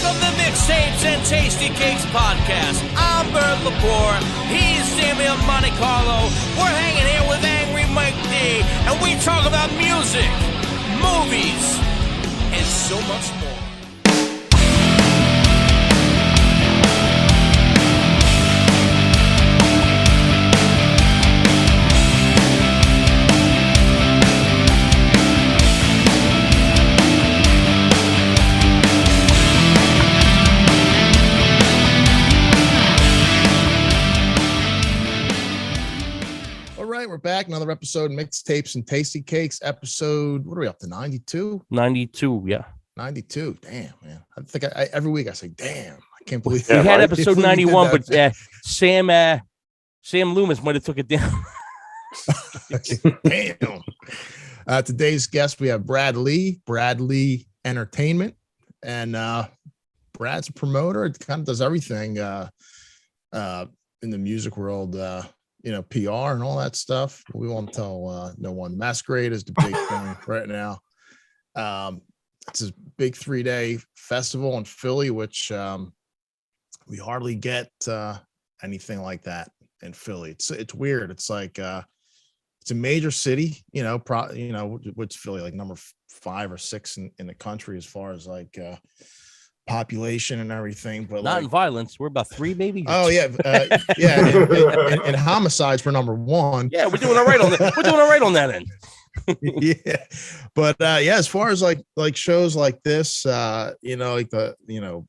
Welcome to Mixtapes and Tasty Cakes podcast. I'm Bert Lepore. He's Damian Montecarlo. We're hanging here with Angry Mike D, and we talk about music, movies, and so much more. We're back. Another episode, Mixtapes and Tasty Cakes. Episode, what are we up to? 92? 92, yeah. 92. Damn, man. I think I every week I say, damn, I can't believe we had right? episode 91, but Sam Loomis might have took it down. Damn. Today's guest, we have Brad Lee Entertainment. And Brad's a promoter. It kind of does everything in the music world. PR and all that stuff. We won't tell no one. Masquerade is the big thing right now. It's a big 3-day festival in Philly, which we hardly get anything like that in Philly. It's weird. It's like it's a major city, what's Philly, like number 5 or 6 in the country as far as like population and everything, but not in violence. We're about 3, maybe. Oh yeah, in homicides we're number 1. Yeah, we're doing all right on that. We're doing all right on that end. Yeah, but as far as like shows like this, like the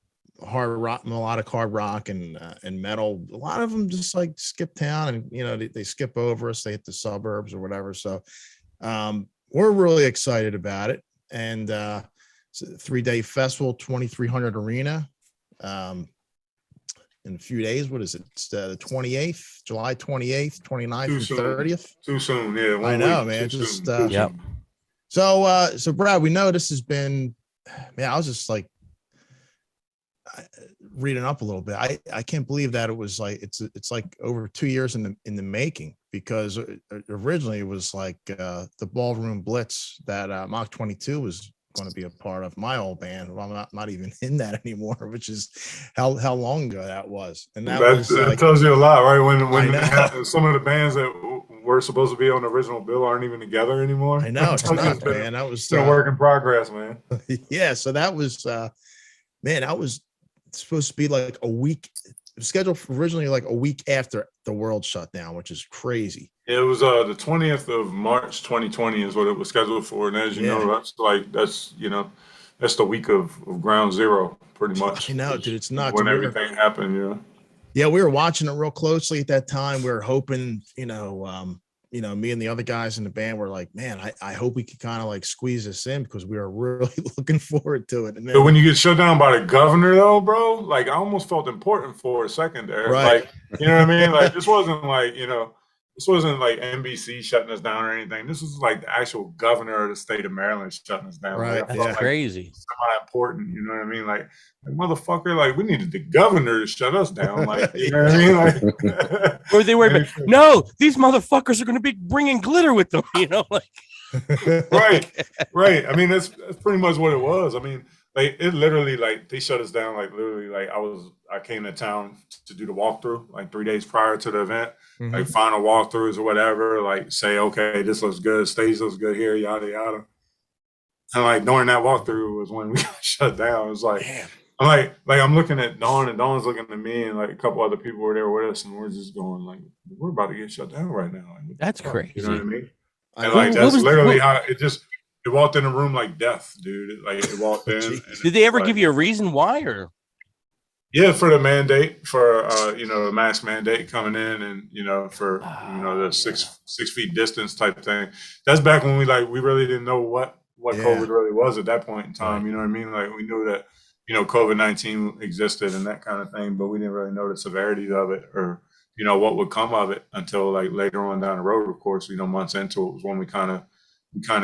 hard rock, melodic hard rock and metal, a lot of them just like skip town and they skip over us. They hit the suburbs or whatever. So we're really excited about it, and it's a 3-day festival, 2,300 arena. In a few days, what is it? It's the 28th, July 28th, 29th, and 30th. Too soon, yeah. I know, man. Just yeah. So Brad, we know this has been, man. I was just like reading up a little bit. I can't believe that it was like it's like over 2 years in the making, because originally it was like the Ballroom Blitz that Mach 22 was going to be a part of, my old band. Well, I'm not even in that anymore, which is how long ago that was. And that tells you a lot, right? When some of the bands that were supposed to be on the original bill aren't even together anymore. I know, it's not, man. That was still work in progress, man. Yeah, so that was that was supposed to be like a week. It was scheduled for originally like a week after the world shut down, which is crazy. It was the 20th of March 2020 is what it was scheduled for. And as you know, that's the week of ground zero, pretty much. I know, dude. It's nuts. When everything happened, Yeah, we were watching it real closely at that time. We were hoping, me and the other guys in the band were like, man, I hope we could kind of like squeeze this in, because we were really looking forward to it. And then, but when you get shut down by the governor, though, bro, like I almost felt important for a second there. Right. Like, you know what I mean? Like this wasn't like, this wasn't like NBC shutting us down or anything. This was like the actual governor of the state of Maryland shutting us down. Right. Like, That's crazy. Semi-important, you know what I mean? Like motherfucker, like we needed the governor to shut us down. Like, you know what I mean? Like, or they were, no, these motherfuckers are going to be bringing glitter with them, Right. I mean, that's pretty much what it was. I mean, like it literally, like they shut us down. Like literally, like I came to town to do the walkthrough like 3 days prior to the event, like final walkthroughs or whatever. Like say, okay, this looks good, stage looks good here, yada yada. And like during that walkthrough was when we got shut down. It was like, I'm looking at Dawn, and Dawn's looking at me, and like a couple other people were there with us, and we're just going like, we're about to get shut down right now. Like, that's crazy. You know what I mean? And like that's literally how it walked in the room like death, dude. It walked in. Did they ever give you a reason why, or? Yeah, for the mandate, for the mask mandate coming in, and for the 6 feet distance type thing. That's back when we really didn't know what COVID really was at that point in time. You know what I mean? Like we knew that COVID-19 existed and that kind of thing, but we didn't really know the severity of it or what would come of it until like later on down the road. Of course, months into it was when we kind of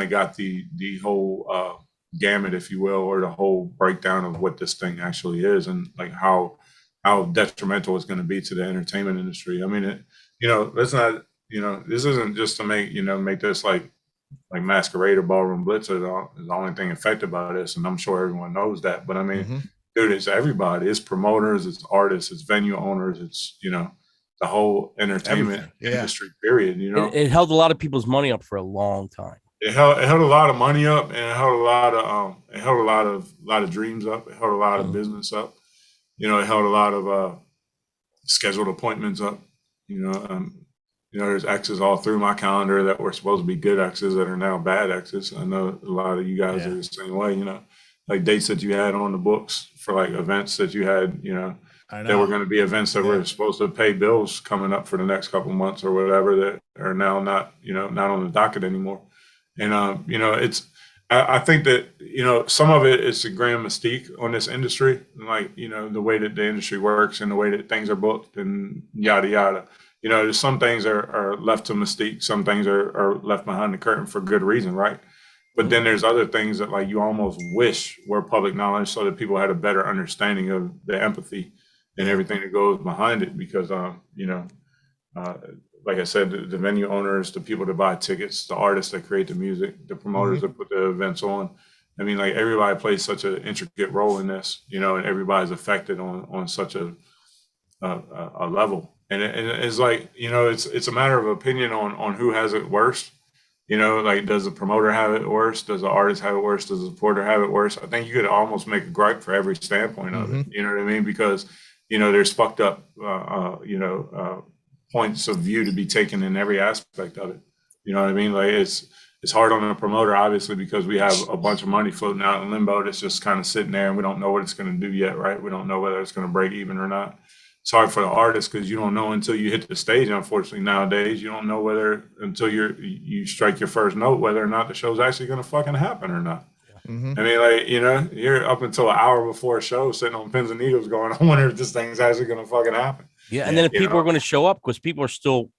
got the whole gamut, if you will, or the whole breakdown of what this thing actually is and like how detrimental it's going to be to the entertainment industry. I mean, let's not, this isn't just to make this like Masquerade or Ballroom Blitz is the only thing affected by this, and I'm sure everyone knows that. But I mean, dude, it's everybody. It's promoters, it's artists, it's venue owners, it's, you know, the whole entertainment industry, period. You know, it held a lot of people's money up for a long time. It held a lot of money up, and it held a lot of dreams up. It held a lot of business up. You know, it held a lot of scheduled appointments up. You know, there's X's all through my calendar that were supposed to be good X's that are now bad X's. I know a lot of you guys are the same way. You know, like dates that you had on the books for like events that you had. You know, that were going to be events that were supposed to pay bills coming up for the next couple of months or whatever that are now not on the docket anymore. And, you know, I think that, you know, some of it is the grand mystique on this industry, like, you know, the way that the industry works and the way that things are booked and yada, yada. You know, there's some things are left to mystique. Some things are left behind the curtain for good reason, right? But then there's other things that like you almost wish were public knowledge so that people had a better understanding of the empathy and everything that goes behind it. Because, you know, like I said, the venue owners, the people that buy tickets, the artists that create the music, the promoters that put the events on. I mean, like everybody plays such an intricate role in this, you know, and everybody's affected on such a level. And it's like, you know, it's a matter of opinion on who has it worse. You know, like, does the promoter have it worse? Does the artist have it worse? Does the supporter have it worse? I think you could almost make a gripe for every standpoint of it. You know what I mean? Because, you know, there's fucked up, points of view to be taken in every aspect of it. You know what I mean? Like it's hard on the promoter, obviously, because we have a bunch of money floating out in limbo that's just kind of sitting there and we don't know what it's going to do yet, right? We don't know whether it's going to break even or not. It's hard for the artist because you don't know until you hit the stage. Unfortunately, nowadays, you don't know whether until you strike your first note whether or not the show's actually going to fucking happen or not. I mean, like, you know, you're up until an hour before a show sitting on pins and needles going, I wonder if this thing's actually going to fucking happen. Yeah, and then if people are going to show up because people are still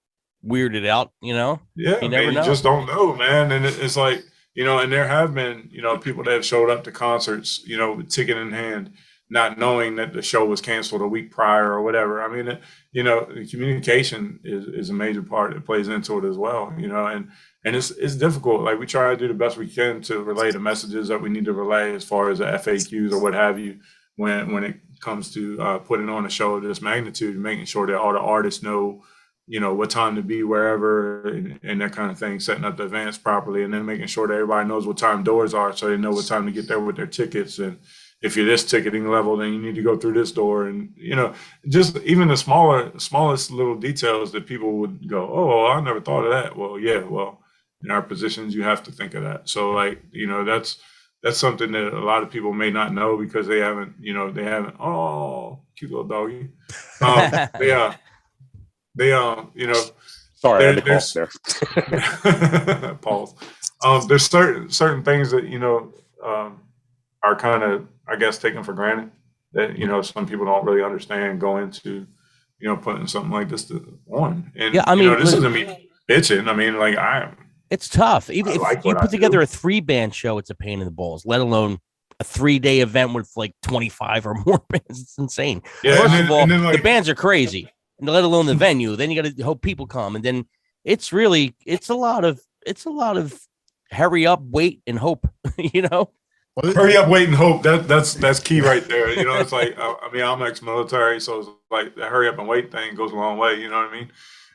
weirded out, you know? Yeah, you never know. You just don't know, man. And it's like, you know, and there have been, you know, people that have showed up to concerts, you know, with ticket in hand, not knowing that the show was canceled a week prior or whatever. I mean, you know, communication is a major part that plays into it as well, you know, and it's difficult. Like, we try to do the best we can to relay the messages that we need to relay as far as the FAQs or what have you, when it comes to putting on a show of this magnitude and making sure that all the artists know, you know, what time to be wherever and that kind of thing, setting up the events properly, and then making sure that everybody knows what time doors are so they know what time to get there with their tickets. And if you're this ticketing level, then you need to go through this door. And, you know, just even the smallest little details that people would go, oh, I never thought of that. Well, yeah, well, in our positions, you have to think of that. So, like, you know, that's something that a lot of people may not know because they haven't, oh, cute little doggy. You know, sorry, I had to cough there. Pause. There's certain things that, you know, are kind of, I guess, taken for granted that, you know, some people don't really understand go into, you know, putting something like this on. And, yeah, I mean, you know, this isn't me bitching. I mean, like, it's tough. Even if you put together a 3-band show, it's a pain in the balls, let alone a 3-day event with like 25 or more bands. It's insane. Yeah, First of all, like, the bands are crazy, and let alone the venue. Then you got to hope people come. And then it's a lot of hurry up, wait, and hope, you know? Hurry up, wait, and hope. That's key right there. You know, it's like, I mean, I'm ex-military, so it's like the hurry up and wait thing goes a long way. You know what I mean?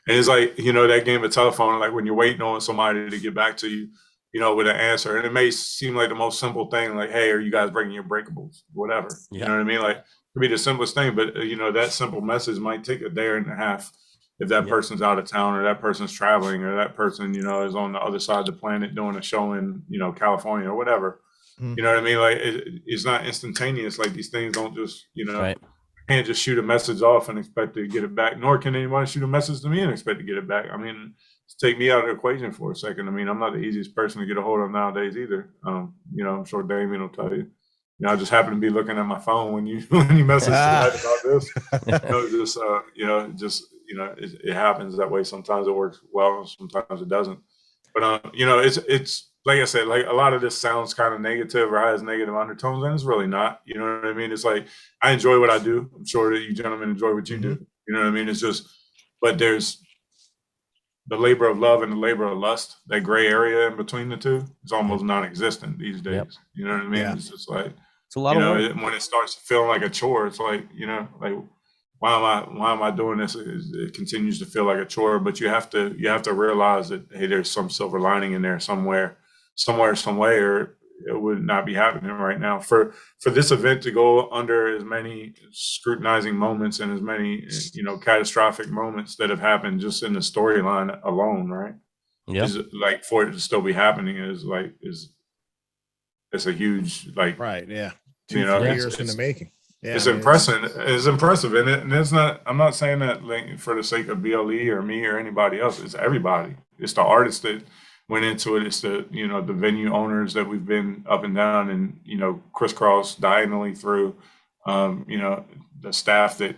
And it's like, you know, that game of telephone, like when you're waiting on somebody to get back to you, you know, with an answer. And it may seem like the most simple thing, like, hey, are you guys bringing your breakables? Whatever. Yeah. You know what I mean? Like, it could be the simplest thing, but, you know, that simple message might take a day and a half if that person's out of town or that person's traveling or that person, you know, is on the other side of the planet doing a show in, you know, California or whatever. You know what I mean? Like, it's not instantaneous. Like, these things don't just, you know, can't just shoot a message off and expect to get it back, nor can anybody shoot a message to me and expect to get it back. I mean, take me out of the equation for a second. I mean, I'm not the easiest person to get a hold of nowadays either. You know, I'm sure Damien will tell you. You know, I just happen to be looking at my phone when you message tonight about this. It happens that way. Sometimes it works well, and sometimes it doesn't. But you know, it's like I said, like a lot of this sounds kind of negative or has negative undertones, and it's really not. You know what I mean? It's like, I enjoy what I do. I'm sure that you gentlemen enjoy what you do. You know what I mean? It's just, but there's the labor of love and the labor of lust. That gray area in between the two is almost non-existent these days. You know what I mean? Yeah. It's just like, It's a lot of work. When it starts feeling like a chore, it's like, like, why am I doing this? It continues to feel like a chore, but you have to realize that, hey, there's some silver lining in there some way, or it would not be happening right now. For this event to go under as many scrutinizing moments and as many, catastrophic moments that have happened just in the storyline alone, right? Yeah. Is like, for it to still be happening is it's a huge, like, right. Yeah. 2 years in the making. Yeah, it's impressive. It's impressive, and it's not. I'm not saying that like for the sake of BLE or me or anybody else. It's everybody. It's the artists that went into it. It's the the venue owners that we've been up and down and crisscross diagonally through. The staff that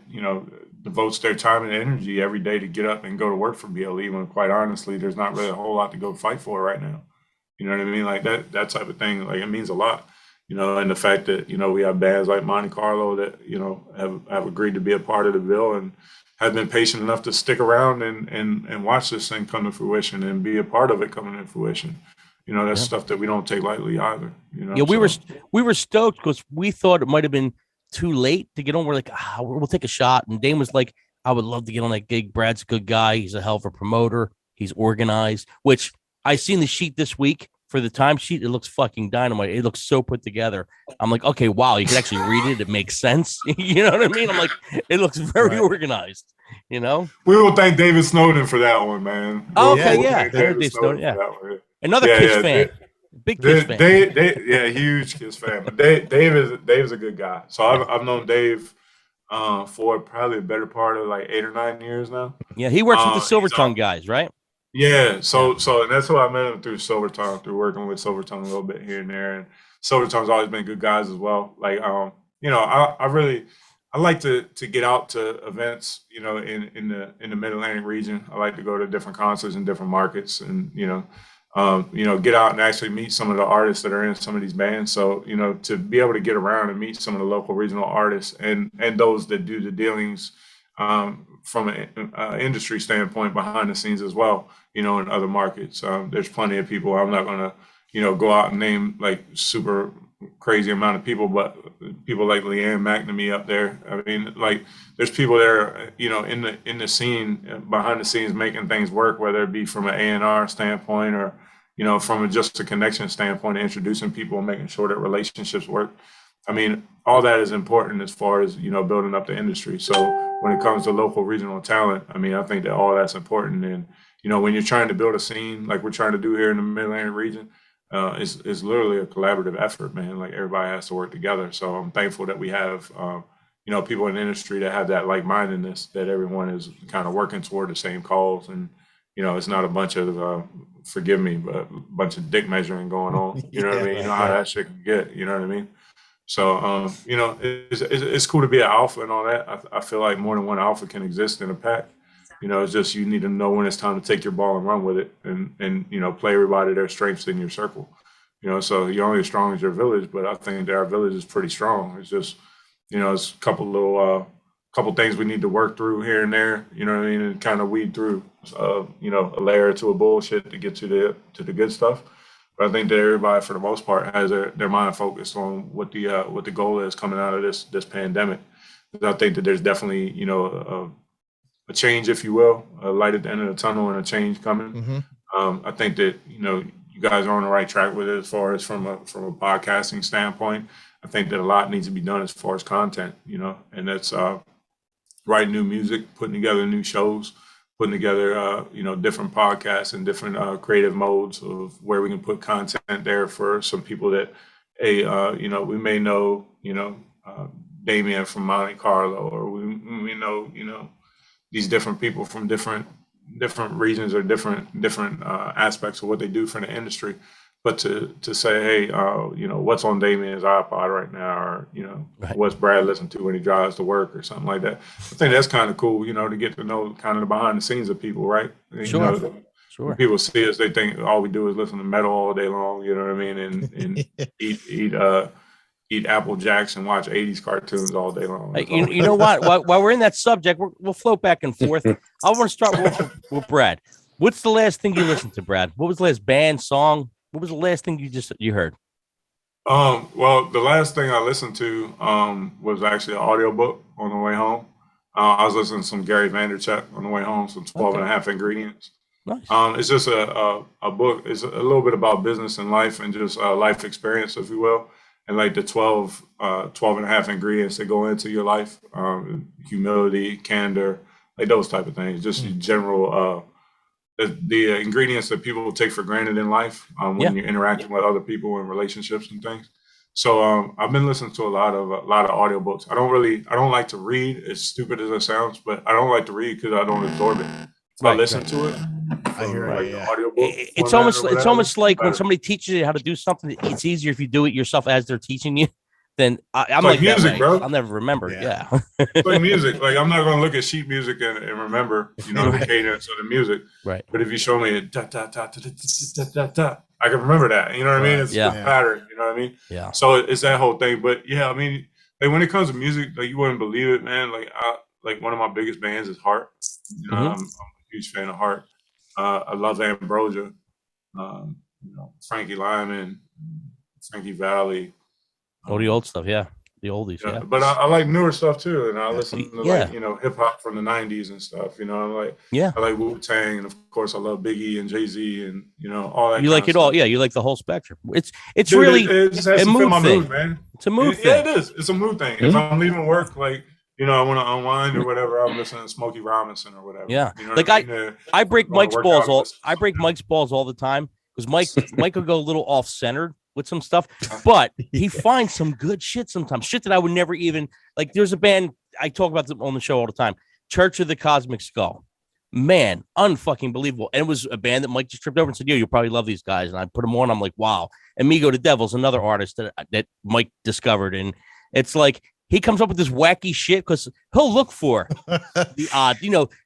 devotes their time and energy every day to get up and go to work for BLE. When quite honestly, there's not really a whole lot to go fight for right now. You know what I mean? Like that type of thing. Like, it means a lot. And the fact that, we have bands like Montecarlo that, have agreed to be a part of the bill and have been patient enough to stick around and watch this thing come to fruition and be a part of it coming to fruition. That's stuff that we don't take lightly either. Yeah, we were stoked because we thought it might have been too late to get on. We're like, we'll take a shot. And Dane was like, I would love to get on that gig. Brad's a good guy. He's a hell of a promoter. He's organized, which I seen the sheet this week. For the timesheet, it looks fucking dynamite. It looks so put together. I'm like, okay, wow, you can actually read it. It makes sense. You know what I mean? I'm like, it looks very organized. We will thank David Snowden for that one, man. Oh, okay, yeah. David Snowden, yeah. Another Kiss fan. Big Kiss fan. Huge Kiss fan. But Dave's a good guy. So I've known Dave for probably a better part of like 8 or 9 years now. Yeah, he works with the silvertung guys, right? Yeah, so and that's how I met him, through silvertung, through working with silvertung a little bit here and there. And silvertung's always been good guys as well. Like, I like to get out to events, in the Mid-Atlantic region. I like to go to different concerts in different markets, and get out and actually meet some of the artists that are in some of these bands. So to be able to get around and meet some of the local regional artists and those that do the dealings from an industry standpoint behind the scenes as well, in other markets. There's plenty of people. I'm not going to, go out and name like super crazy amount of people, but people like Leanne McNamee up there. I mean, like, there's people there, in the scene, behind the scenes, making things work, whether it be from an A&R standpoint or, from just a connection standpoint, introducing people and making sure that relationships work. I mean, all that is important as far as, building up the industry. So when it comes to local regional talent, I mean, I think that all that's important. And, when you're trying to build a scene like we're trying to do here in the Mid-Atlantic region, it's literally a collaborative effort, man. Like, everybody has to work together. So I'm thankful that we have, people in the industry that have that like-mindedness, that everyone is kind of working toward the same cause. And, it's not a bunch of, forgive me, but a bunch of dick measuring going on. You know what I mean? You know how that shit can get, you know what I mean? So, it's cool to be an alpha and all that. I feel like more than one alpha can exist in a pack. It's just, you need to know when it's time to take your ball and run with it and play everybody their strengths in your circle. So you're only as strong as your village, but I think that our village is pretty strong. It's just, it's a couple things we need to work through here and there, and kind of weed through, a layer or two of bullshit to get to the good stuff. But I think that everybody, for the most part, has their mind focused on what the goal is coming out of this pandemic. I think that there's definitely, a change, if you will, a light at the end of the tunnel and a change coming. Mm-hmm. I think that, you guys are on the right track with it as far as from a podcasting standpoint. I think that a lot needs to be done as far as content, and that's writing new music, putting together new shows, putting together, different podcasts and different creative modes of where we can put content there for some people that, we may know, Damien from Montecarlo, or we know, these different people from different regions or different aspects of what they do for the industry. But to say, hey, what's on Damien's iPod right now, or, right, what's Brad listening to when he drives to work or something like that. I think that's kind of cool, to get to know kind of the behind the scenes of people, right? Sure. Sure. When people see us, they think all we do is listen to metal all day long, you know what I mean? And eat Apple Jacks and watch 80s cartoons all day long. You know what? While we're in that subject, we'll float back and forth. I want to start with Brad. What's the last thing you listened to, Brad? What was the last band, song? What was the last thing you heard? Well, the last thing I listened to was actually an audiobook on the way home. I was listening to some Gary Vaynerchuk on the way home, some 12 and a half ingredients. Nice. It's just a book. It's a little bit about business and life and just life experience, if you will, and like the 12 and a half ingredients that go into your life, humility, candor, like those type of things, just general the ingredients that people take for granted in life when you're interacting with other people in relationships and things. So I've been listening to a lot of audiobooks. I don't like to read, as stupid as it sounds, but I don't like to read because I don't absorb it. If I listen to it, I hear like it. the Yeah. audiobook It's format or almost like when whatever. somebody teaches you how to do something. It's easier if you do it yourself as they're teaching you. Then I'm like like that music, way. bro. I'll never remember. Yeah. Yeah. It's like music. Like I'm not gonna look at sheet music and remember, the Right. cadence of the music. Right. But if you show me a da da da da da da da da, I can remember that. You know what I mean? Right. It's Yeah. the pattern. You know what I mean? Yeah. So it's that whole thing. But yeah, I mean, like when it comes to music, like you wouldn't believe it, man. Like one of my biggest bands is Heart. I'm a huge fan of Heart. I love Ambrosia. Frankie Lyman, Frankie Valli. Oh, the old stuff. Yeah. The oldies. Yeah. But I like newer stuff too, and I listen to Yeah. hip hop from the '90s and stuff. Yeah. I like Wu-Tang, and of course I love Biggie and Jay-Z, and all that. You like it all? all. Yeah. You like the whole spectrum. It's Dude, really it just has a to fit mood my thing. mood, man. It's a mood Yeah, thing. it is. It's a mood thing. If I'm leaving work, like I want to unwind or whatever, I'm listening to Smokey Robinson or whatever. Yeah. You know Like what I mean? I break Going to Mike's work balls out, all. listen. I break Mike's balls all the time because Mike will go a little off centered with some stuff, but he finds some good shit sometimes. Shit that I would never even like. There's a band I talk about them on the show all the time. Church of the Cosmic Skull. Man, unfucking believable. And it was a band that Mike just tripped over and said, "Yo, you'll probably love these guys." And I put them on. I'm like, wow. Amigo the Devil's another artist that Mike discovered, and it's like he comes up with this wacky shit because he'll look for the odd,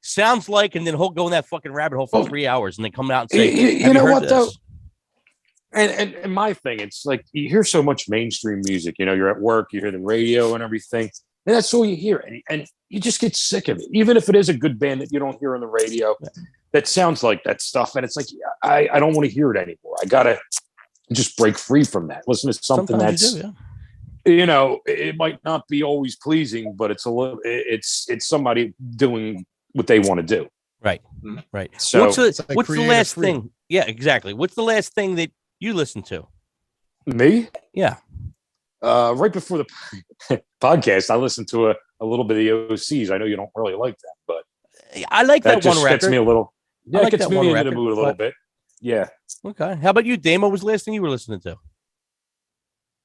sounds like, and then he'll go in that fucking rabbit hole for 3 hours and then come out and say, you know what, this? though? And my thing, it's like you hear so much mainstream music, you're at work, you hear the radio and everything, and that's all you hear. And you just get sick of it. Even if it is a good band that you don't hear on the radio that sounds like that stuff. And it's like, I don't want to hear it anymore. I got to just break free from that. Listen to something Sometimes that's, you do, it might not be always pleasing, but it's somebody doing what they want to do. Right. Right. So what's the creative last freedom. thing? Yeah, exactly. What's the last thing that you listen to? Me? Yeah. Right before the podcast, I listened to a little bit of the OCs. I know you don't really like that, but I like that just one record. gets me a little. Yeah, I like it gets that me one into record, the mood a little but- bit. Yeah. Okay. How about you, Damo? What was the last thing you were listening to?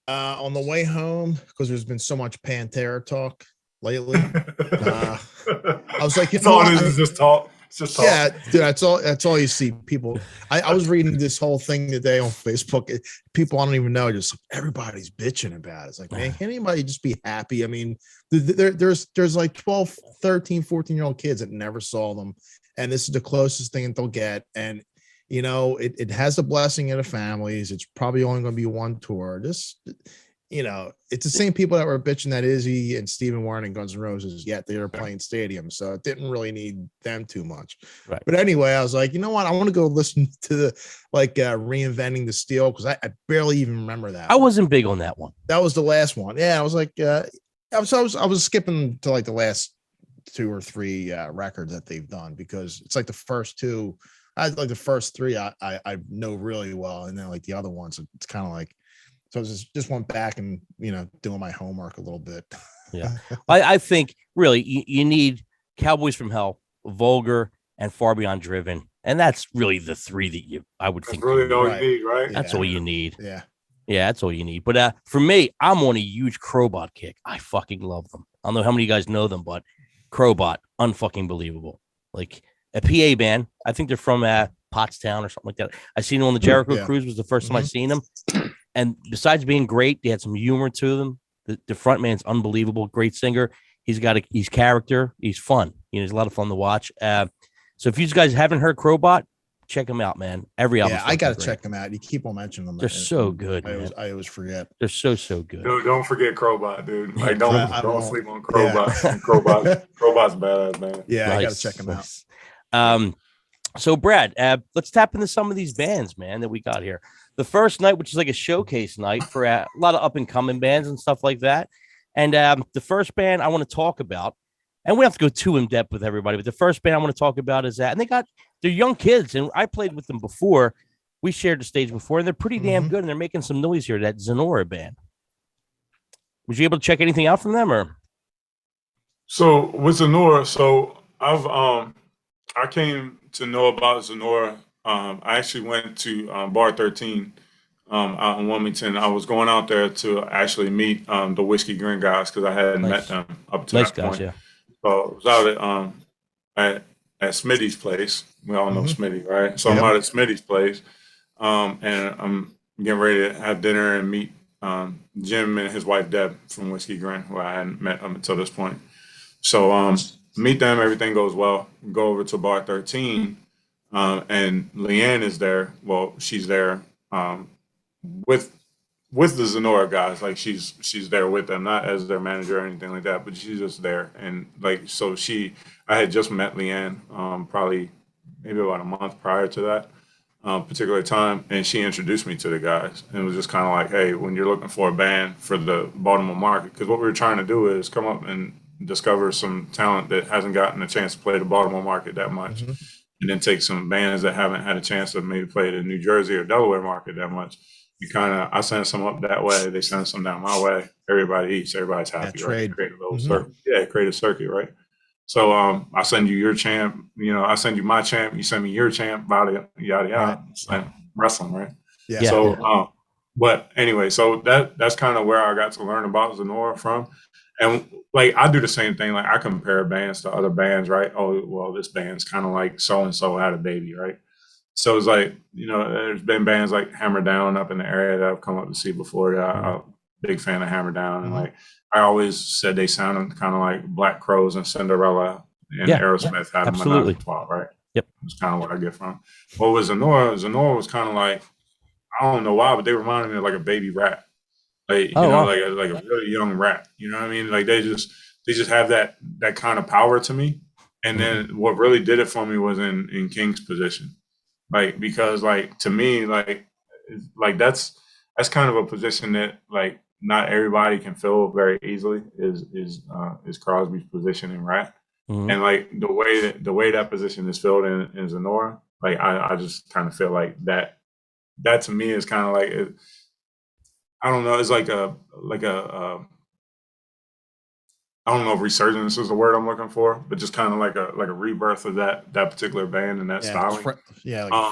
On the way home, because there's been so much Pantera talk lately. I was like, It's all it is just talk. It's just talk. yeah, dude, that's all you see. People. I was reading this whole thing today on Facebook. People I don't even know, just everybody's bitching about it. It's like, man, can anybody just be happy? I mean, there's like 12, 13, 14-year-old kids that never saw them, and this is the closest thing that they'll get. And it has the blessing of the families. It's probably only going to be one tour. It's the same people that were bitching that Izzy and Steven weren't in Guns N' Roses, yet they were playing stadiums. So it didn't really need them too much. Right. But anyway, I was like, you know what? I want to go listen to the Reinventing the Steel, because I barely even remember that. I wasn't big on that one. That was the last one. Yeah, I was like, I was skipping to like the last 2 or 3 records that they've done, because it's like the first 2. I like the first 3 I know really well, and then like the other ones, it's kind of like, so I just went back and doing my homework a little bit. Yeah, I think really you need Cowboys from Hell, Vulgar, and Far Beyond Driven, and that's really the 3 that I would That's think really all Right. you need, right? that's Yeah. all you need. Yeah. Yeah, that's all you need. But for me, I'm on a huge Crowbot kick. I fucking love them. I don't know how many of you guys know them, but Crowbot, unfucking believable. Like a PA band. I think they're from Pottstown or something like that. I seen them on the Jericho Cruise. Was the first time I seen them. And besides being great, they had some humor to them. The front man's unbelievable. Great singer. He's character. He's fun. He's a lot of fun to watch. So if you guys haven't heard Crowbot, check them out, man. Every album. Yeah, I gotta check them out. You keep on mentioning them. They're so good. I always forget. They're so good. Dude, don't forget Crowbot, dude. Like, I don't won't. sleep on Crowbot. Crowbot's badass, man. Yeah, Nice, I gotta check them out. So Brad, let's tap into some of these bands, man, that we got here. the first night, which is like a showcase night for a lot of up and coming bands and stuff like that. And the first band I want to talk about, and we don't have to go too in depth with everybody, but the first band I want to talk about is that, and they're young kids, and I played with them before. We shared the stage before, and they're pretty damn good, and they're making some noise here. That Zenora Band. Was you able to check anything out from them, or? So with Zenora, I came to know about Zenora. I actually went to Bar 13 out in Wilmington. I was going out there to actually meet the Whiskey Grin guys because I hadn't met them up to that point. Yeah. So I was out at Smitty's place. We all know Smitty, right? So I'm out at Smitty's place, and I'm getting ready to have dinner and meet Jim and his wife Deb from Whiskey Grin, who I hadn't met up until this point. So meet them, everything goes well. Go over to Bar 13, and Leanne is there. Well, she's there with the Zenora guys. Like she's there with them, not as their manager or anything like that, but she's just there. And like so, I had just met Leanne probably maybe about a month prior to that particular time, and she introduced me to the guys, and it was just kind of like, hey, when you're looking for a band for the Baltimore market, because what we were trying to do is come up and discover some talent that hasn't gotten a chance to play the Baltimore market that much, and then take some bands that haven't had a chance to maybe play the New Jersey or Delaware market that much. I sent some up that way, they sent some down my way. Everybody eats, everybody's happy, right? Create a little circuit. Yeah, create a circuit, right? So I send you your champ, I send you my champ, you send me your champ, yada yada. Right. Wrestling, right? Yeah. So but anyway, so that's kind of where I got to learn about Zenora from. And like I do the same thing, like I compare bands to other bands, right? Oh, well, this band's kind of like so and so had a baby, right? So it's like, there's been bands like Hammer Down up in the area that I've come up to see before. I'm a big fan of Hammer Down, and like I always said they sounded kind of like Black Crowes and Cinderella, and Aerosmith had a Menage a Trois, right? Yep, that's kind of what I get from. But with Zenora was kind of like, I don't know why, but they reminded me of like a baby rat. Like like a really young rat. You know what I mean? Like they just have that kind of power to me. And then what really did it for me was in King's position. Like because like to me, like that's kind of a position that like not everybody can fill very easily is Crosby's position in Rat. And like the way that position is filled in Zenora, like I just kind of feel like that to me is kind of like I don't know. It's like a I don't know if resurgence is the word I'm looking for, but just kind of like a rebirth of that particular band and that styling.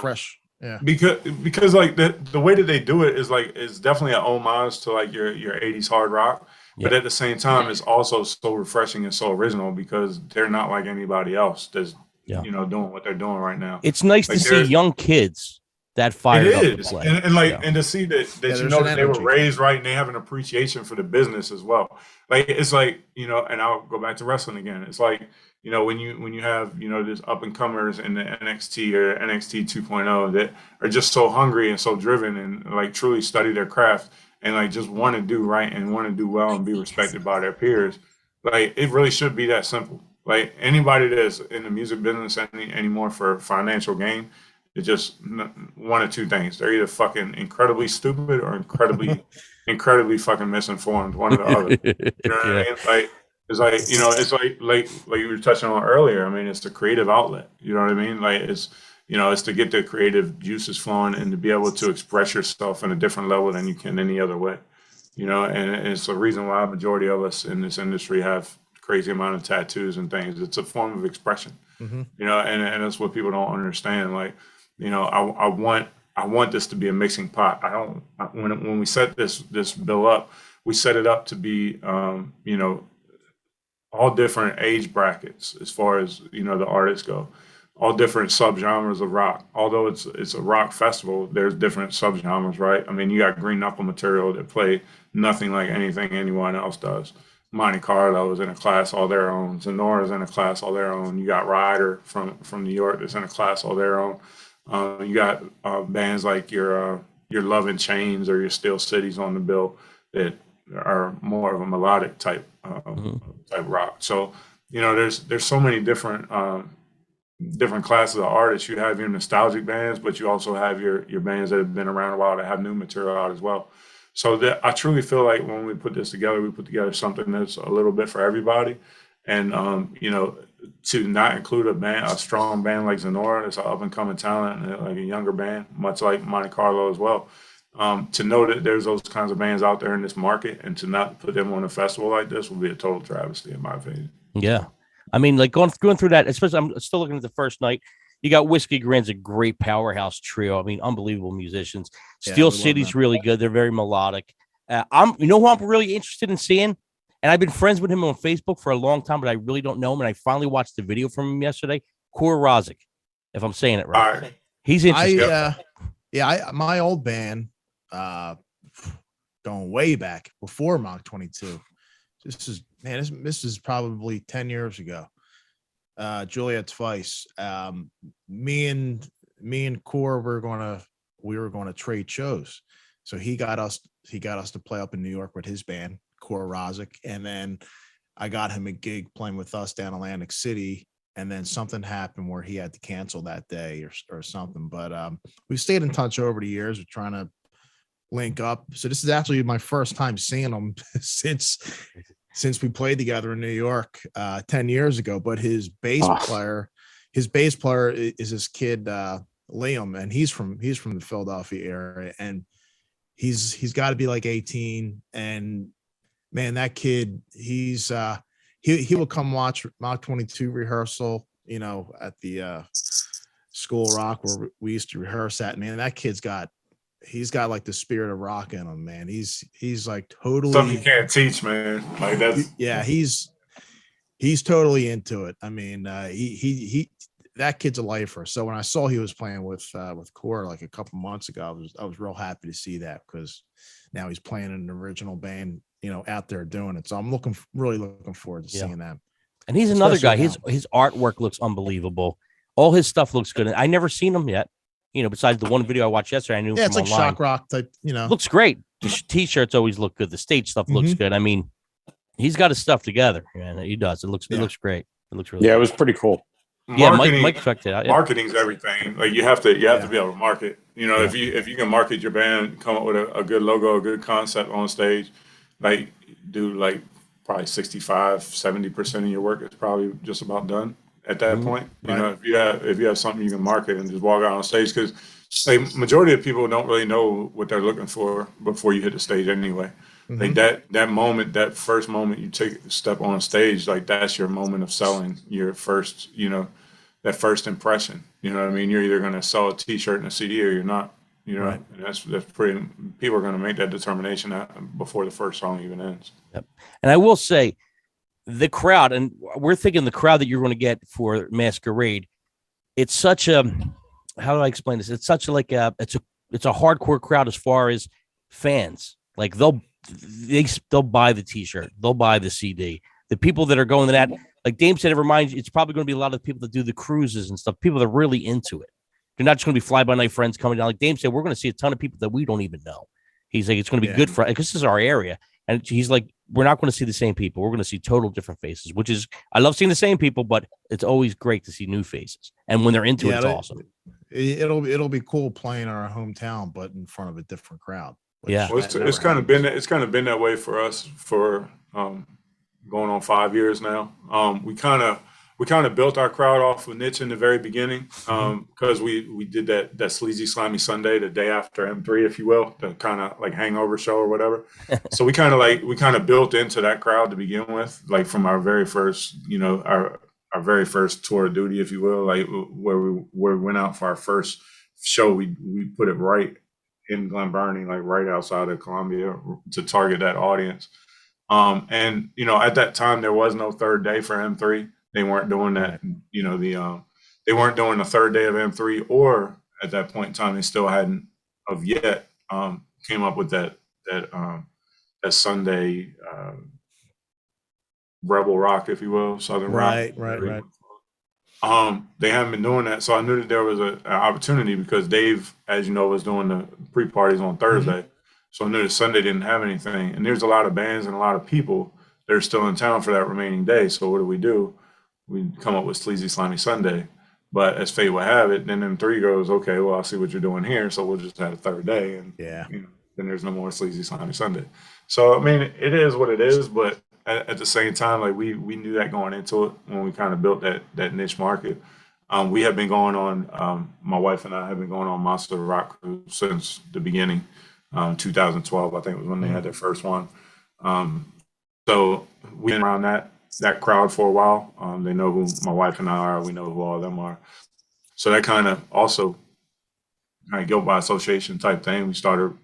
Fresh. Yeah. Because like the way that they do it is definitely an homage to like your 80s hard rock, but at the same time it's also so refreshing and so original because they're not like anybody else that's doing what they're doing right now. It's nice to see young kids that fired up to play. And to see that that they were raised right and they have an appreciation for the business as well. Like it's like, and I'll go back to wrestling again. It's like, when you have, this up and comers in the NXT or NXT 2.0 that are just so hungry and so driven and like truly study their craft and like just want to do right and want to do well and be respected by their peers. Like it really should be that simple. Like anybody that's in the music business anymore for financial gain, it's just one of two things. They're either fucking incredibly stupid or incredibly fucking misinformed. One or the other. You know what I mean? Like it's like it's like you were touching on earlier. I mean, it's the creative outlet. You know what I mean? Like it's it's to get the creative juices flowing and to be able to express yourself in a different level than you can any other way. And it's the reason why a majority of us in this industry have crazy amount of tattoos and things. It's a form of expression. And that's what people don't understand. Like. I want this to be a mixing pot. When we set this bill up, we set it up to be, all different age brackets as far as, the artists go, all different subgenres of rock. Although it's a rock festival, there's different subgenres, right? I mean, you got Green Knuckle Material that play nothing like anything anyone else does. Montecarlo is in a class all their own. Zenora's in a class all their own. You got Ryder from New York that's in a class all their own. You got bands like your Love in Chains or your Steel Cities on the bill that are more of a melodic type rock. So there's so many different different classes of artists. You have your nostalgic bands, but you also have your bands that have been around a while that have new material out as well. So that I truly feel like when we put this together, we put together something that's a little bit for everybody. And to not include a strong band like Zenora, that's an up and coming talent, and like a younger band, much like Montecarlo as well. To know that there's those kinds of bands out there in this market, and to not put them on a festival like this would be a total travesty, in my opinion. Yeah. I mean, like going through that, especially I'm still looking at the first night. You got Whiskey Grand's a great powerhouse trio. I mean, unbelievable musicians. Steel City's really good. They're very melodic. You know who I'm really interested in seeing? And I've been friends with him on Facebook for a long time, but I really don't know him. And I finally watched the video from him yesterday. Kor Razik, if I'm saying it right. He's interesting. My old band, going way back before Mach 22. This is probably 10 years ago. Juliet's Vice. Me and Kor we were going to trade shows. So he got us to play up in New York with his band, Kor Razik, and then I got him a gig playing with us down Atlantic City, and then something happened where he had to cancel that day or something. But we stayed in touch over the years. We're trying to link up. So this is actually my first time seeing him since we played together in New York 10 years ago. But his bass player is this kid Liam, and he's from the Philadelphia area, and he's got to be like 18. And man, that kid, he will come watch Mach 22 rehearsal, at the School Rock where we used to rehearse at. Man, that kid's got like the spirit of rock in him, man. He's like totally something you can't teach, man. Like that's he's totally into it. I mean, he that kid's a lifer. So when I saw he was playing with Kor like a couple months ago, I was real happy to see that, because now he's playing in an original band, out there doing it. So I'm really looking forward to seeing that. And he's another guy. His artwork looks unbelievable. All his stuff looks good. I never seen him yet. Besides the one video I watched yesterday, I knew. Yeah, it's like online. shock rock type. Looks great. The T-shirts always look good. The stage stuff looks good. I mean, he's got his stuff together. Yeah, he does. It looks great. It looks really. Yeah, good. It was pretty cool. Mike checked it out. Yeah. Marketing's everything. Like you have to be able to market. If you can market your band, come up with a good logo, a good concept on stage, like do like probably 65-70% of your work is probably just about done at that point. If you have something you can market and just walk out on stage, because like majority of people don't really know what they're looking for before you hit the stage anyway. Like that moment, that first moment you take a step on stage, like that's your moment of selling your first, that first impression. You know what I mean? You're either going to sell a T-shirt and a CD or you're not. And that's pretty. People are going to make that determination before the first song even ends. Yep. And I will say, the crowd, and we're thinking the crowd that you're going to get for Masquerade, it's such a, how do I explain this? It's such like it's a hardcore crowd as far as fans. Like they'll buy the T-shirt, they'll buy the CD. The people that are going to that, like Dame said, it reminds you, it's probably going to be a lot of the people that do the cruises and stuff. People that are really into it. They're not just going to be fly-by-night friends coming down. Like Dame said, we're going to see a ton of people that we don't even know. He's like, it's going to be good for, because this is our area. And he's like, we're not going to see the same people. We're going to see total different faces, which is, I love seeing the same people, but it's always great to see new faces. And when they're into it, it's awesome. It'll be cool playing in our hometown, but in front of a different crowd. Yeah. Well, it's kind of been that way for us for going on 5 years now. We kind of built our crowd off of niche in the very beginning, because we did that sleazy slimy Sunday the day after M3, if you will, the kind of like hangover show or whatever. So we kind of built into that crowd to begin with, like from our very first, our very first tour of duty, if you will, like where we went out for our first show, we put it right in Glen Burnie, like right outside of Columbia, to target that audience. And at that time there was no third day for M3. They weren't doing that, they weren't doing the third day of M3, or at that point in time, they still hadn't of yet came up with that Sunday rebel rock, if you will, Southern rock. Right. They haven't been doing that, so I knew that there was an opportunity, because Dave, as you know, was doing the pre-parties on Thursday, so I knew that Sunday didn't have anything, and there's a lot of bands and a lot of people that are still in town for that remaining day. So what do? We come up with Sleazy Slimy Sunday. But as fate would have it, then M3 goes, okay, well, I see what you're doing here, so we'll just have a third day, and then there's no more Sleazy Sunday. So I mean, it is what it is, but at the same time, like we knew that going into it when we kind of built that niche market. We have been going on, my wife and I have been going on Monster Rock Cruise since the beginning. 2012, I think, was when they had their first one. So we've been around that crowd for a while. They know who my wife and I are. We know who all of them are. So that kind of also kind of guilt by association type thing. We started,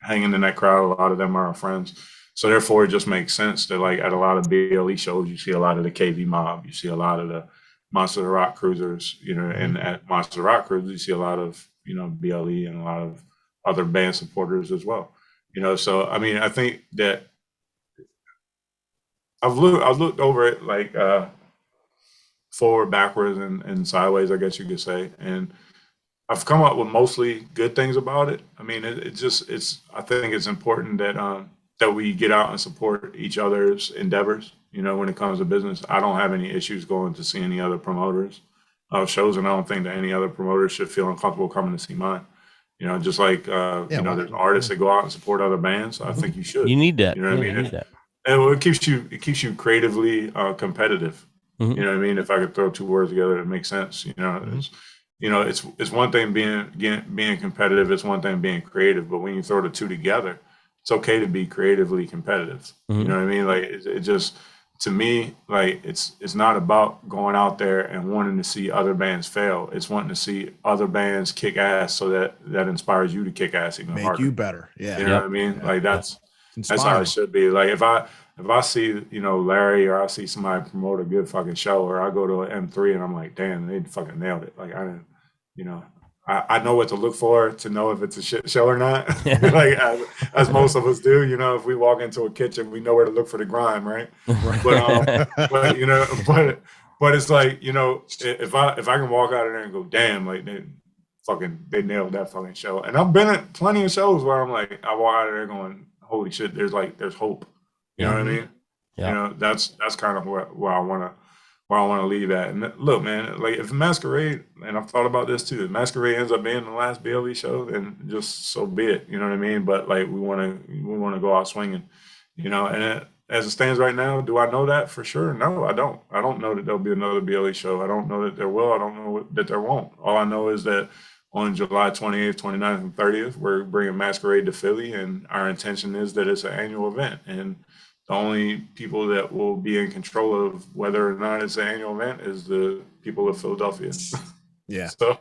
hanging in that crowd. A lot of them are our friends. So therefore, it just makes sense that like at a lot of BLE shows, you see a lot of the KV Mob, you see a lot of the Monster Rock Cruisers, and at Monster Rock Cruisers, you see a lot of, BLE and a lot of other band supporters as well. So I mean, I think that I've looked over it like forward, backwards, and sideways, I guess you could say, and I've come up with mostly good things about it. I mean, I think it's important that we get out and support each other's endeavors. When it comes to business, I don't have any issues going to see any other promoters shows, and I don't think that any other promoter should feel uncomfortable coming to see mine. Just like there's artists that go out and support other bands. I think you should. You need that. You know what I mean? And it keeps you creatively competitive. You know what I mean? If I could throw two words together that make sense. It's one thing being competitive. It's one thing being creative. But when you throw the two together, it's okay to be creatively competitive. You know what I mean? Like it just, to me, like it's not about going out there and wanting to see other bands fail. It's wanting to see other bands kick ass, so that inspires you to kick ass even harder. Make you better. Yeah. You know what I mean? Like that's how it should be. Like if I see, Larry, or I see somebody promote a good fucking show, or I go to an M3 and I'm like, damn, they fucking nailed it. Like I didn't, I know what to look for to know if it's a shit show or not. Like as most of us do, if we walk into a kitchen, we know where to look for the grime, right? But it's like, if I can walk out of there and go, damn, like they nailed that fucking show. And I've been at plenty of shows where I'm like, I walk out of there going, holy shit, there's hope. You know what I mean? Yeah. That's kind of where I want to leave at. And look, man, like if Masquerade, and I've thought about this too, if Masquerade ends up being the last BLE show, then just so be it. You know what I mean? But like we want to go out swinging, and as it stands right now, do I know that for sure? No, I don't. I don't know that there'll be another BLE show. I don't know that there will. I don't know that there won't. All I know is that on July 28th, 29th, and 30th, we're bringing Masquerade to Philly, and our intention is that it's an annual event. And the only people that will be in control of whether or not it's an annual event is the people of Philadelphia. Yeah. So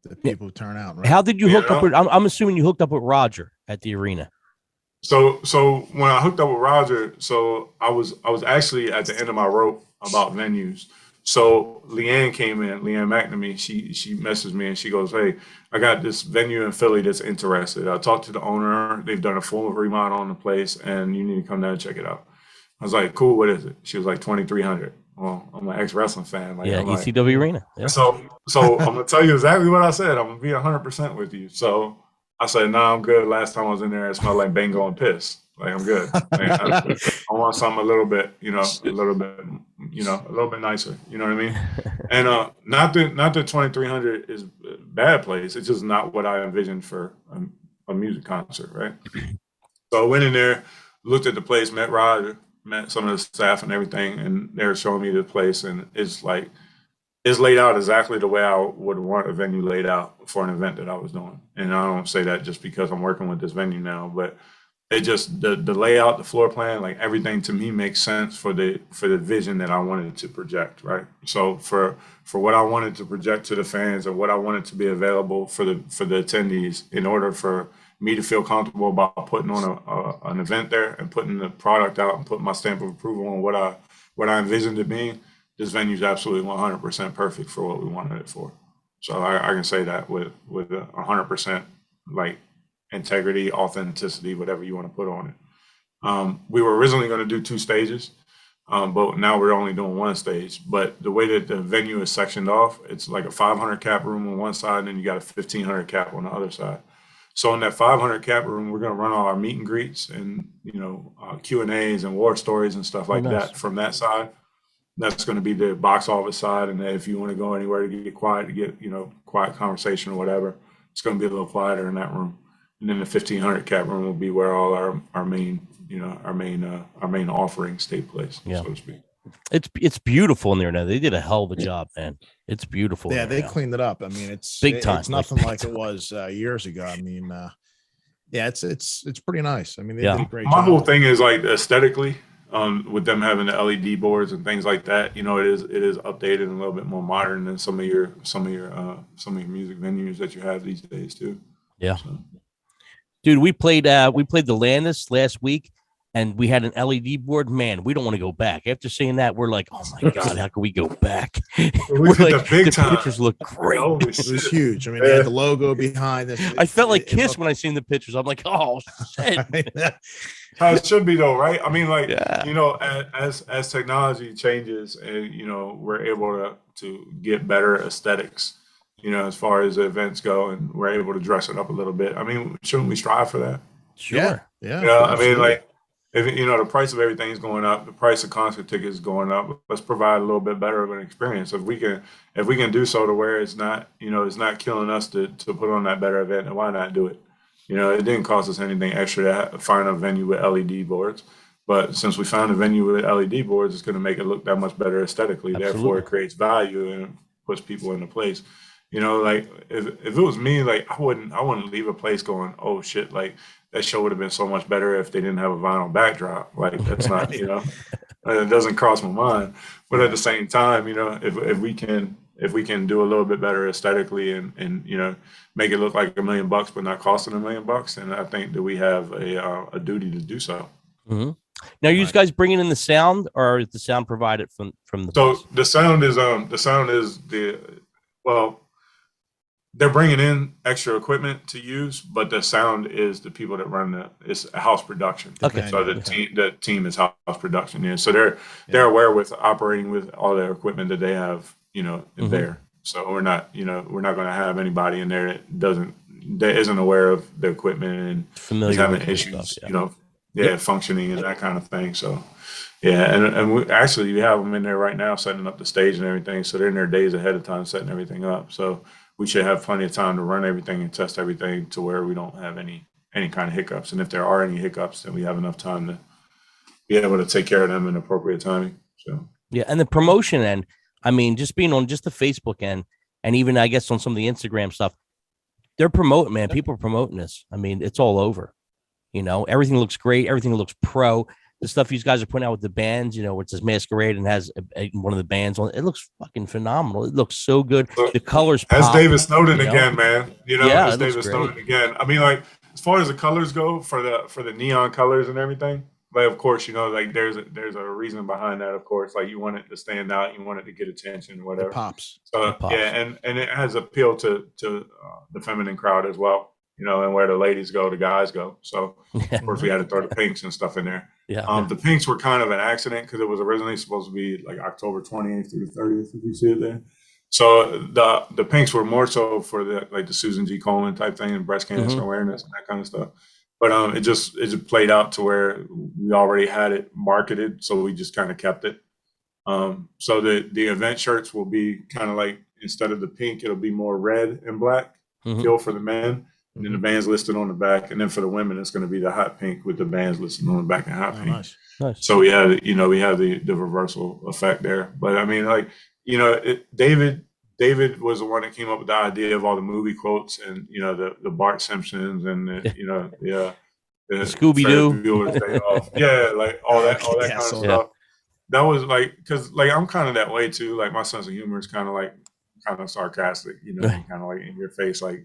the people turn out, right? How did you hook up with, I'm assuming you hooked up with Roger at the arena. So when I hooked up with Roger, so I was actually at the end of my rope about venues. So Leanne McNamee, she messaged me and she goes, hey, I got this venue in Philly that's interested. I talked to the owner. They've done a full remodel on the place, and you need to come down and check it out. I was like, cool, what is it? She was like, 2,300. Well, I'm an ex-wrestling fan. Like, ECW arena. Yeah. So I'm going to tell you exactly what I said. I'm going to be 100% with you. So I said, no, I'm good. Last time I was in there, it smelled like Bango and piss. Like, I'm good. I want something a little bit nicer. You know what I mean? And not that 2,300 is a bad place. It's just not what I envisioned for a music concert, right? So I went in there, looked at the place, met Roger, met some of the staff and everything, and they were showing me the place, and it's laid out exactly the way I would want a venue laid out for an event that I was doing. And I don't say that just because I'm working with this venue now, but it just the layout, the floor plan, like everything to me makes sense for the vision that I wanted to project, right? So for what I wanted to project to the fans and what I wanted to be available for the attendees, in order for me to feel comfortable about putting on an event there and putting the product out and putting my stamp of approval on what I envisioned it being, this venue is absolutely 100% perfect for what we wanted it for. So I can say that with 100% like integrity, authenticity, whatever you want to put on it. We were originally going to do 2 stages, but now we're only doing 1 stage. But the way that the venue is sectioned off, it's like a 500 cap room on one side, and then you got a 1,500 cap on the other side. So in that 500 cap room, we're going to run all our meet and greets and Q&As and war stories and stuff like that from that side. That's going to be the box office side. And if you want to go anywhere to get quiet, to get, quiet conversation or whatever, it's going to be a little quieter in that room. And then the 1,500 cap room will be where all our main, our main offerings take place, so to speak. It's beautiful in there now. They did a hell of a job, man. It's beautiful. Yeah, they cleaned it up. I mean, it's big time. It's nothing like it was years ago. I mean, it's pretty nice. I mean, they did a great job. My whole thing is like aesthetically, with them having the LED boards and things like that. It is updated and a little bit more modern than some of your music venues that you have these days too. Yeah. So. Dude, we played the Landis last week, and we had an LED board. Man, we don't want to go back. After seeing that, we're like, oh my God, how can we go back? We're like, the pictures look great. It was huge. I mean, they had the logo behind this. I felt like Kiss when I seen the pictures. I'm like, oh shit. How it should be though, right? I mean, like, as technology changes and we're able to get better aesthetics, as far as the events go, and we're able to dress it up a little bit. I mean, shouldn't we strive for that? Sure. Yeah. I mean, like, if the price of everything is going up, the price of concert tickets is going up. Let's provide a little bit better of an experience. If we can do so to where it's not, it's not killing us to put on that better event, then why not do it? It didn't cost us anything extra to find a venue with LED boards. But since we found a venue with LED boards, it's going to make it look that much better aesthetically. Absolutely. Therefore, it creates value and puts people into place. Like if it was me, like I wouldn't leave a place going, oh shit, like that show would have been so much better if they didn't have a vinyl backdrop. Like that's not, it doesn't cross my mind. But at the same time, if we can do a little bit better aesthetically and make it look like $1 million, but not costing $1 million, then I think that we have a duty to do so. Mm-hmm. Now, are you guys bringing in the sound, or is the sound provided from the? So the sound is they're bringing in extra equipment to use, but the sound is the people that run it's a house production. Okay. So the team is house production. Yeah. So they're aware with operating with all their equipment that they have, Mm-hmm. there. So we're not going to have anybody in there that isn't aware of the equipment and familiar having with issues, stuff, functioning and that kind of thing. So yeah, and we have them in there right now setting up the stage and everything. So they're in there days ahead of time setting everything up. So we should have plenty of time to run everything and test everything to where we don't have any kind of hiccups. And if there are any hiccups, then we have enough time to be able to take care of them in appropriate timing. So yeah, and the promotion end, I mean, just being on just the Facebook end, and even I guess on some of the Instagram stuff, they're promoting, man. People are promoting this. I mean, it's all over. Everything looks great. Everything looks pro. The stuff you guys are putting out with the bands, where it says Masquerade and has one of the bands on it. It looks fucking phenomenal. It looks so good. The colors pop. That's David Snowden again, man. That's David Snowden again. I mean, like as far as the colors go for the neon colors and everything, like of course, like there's a reason behind that. Of course, like you want it to stand out, you want it to get attention, whatever. It pops. So it pops. Yeah, and it has appeal to the feminine crowd as well. And where the ladies go, the guys go. So of course we had to throw the pinks and stuff in there. Yeah. The pinks were kind of an accident because it was originally supposed to be like October 28th through the 30th, if you see it there. So the pinks were more so for the Susan G. Komen type thing and breast cancer awareness and that kind of stuff. But it just played out to where we already had it marketed, so we just kind of kept it. So the event shirts will be kind of like, instead of the pink, it'll be more red and black feel for the men. And then the band's listed on the back, and then for the women, it's going to be the hot pink with the bands listed on the back and hot pink. Nice. So we have the reversal effect there. But I mean, like David was the one that came up with the idea of all the movie quotes and the Bart Simpsons and the Scooby-Doo. Yeah, like all that kind of stuff. That was like, because like I'm kind of that way too. Like my sense of humor is kind of sarcastic, kind of like in your face, like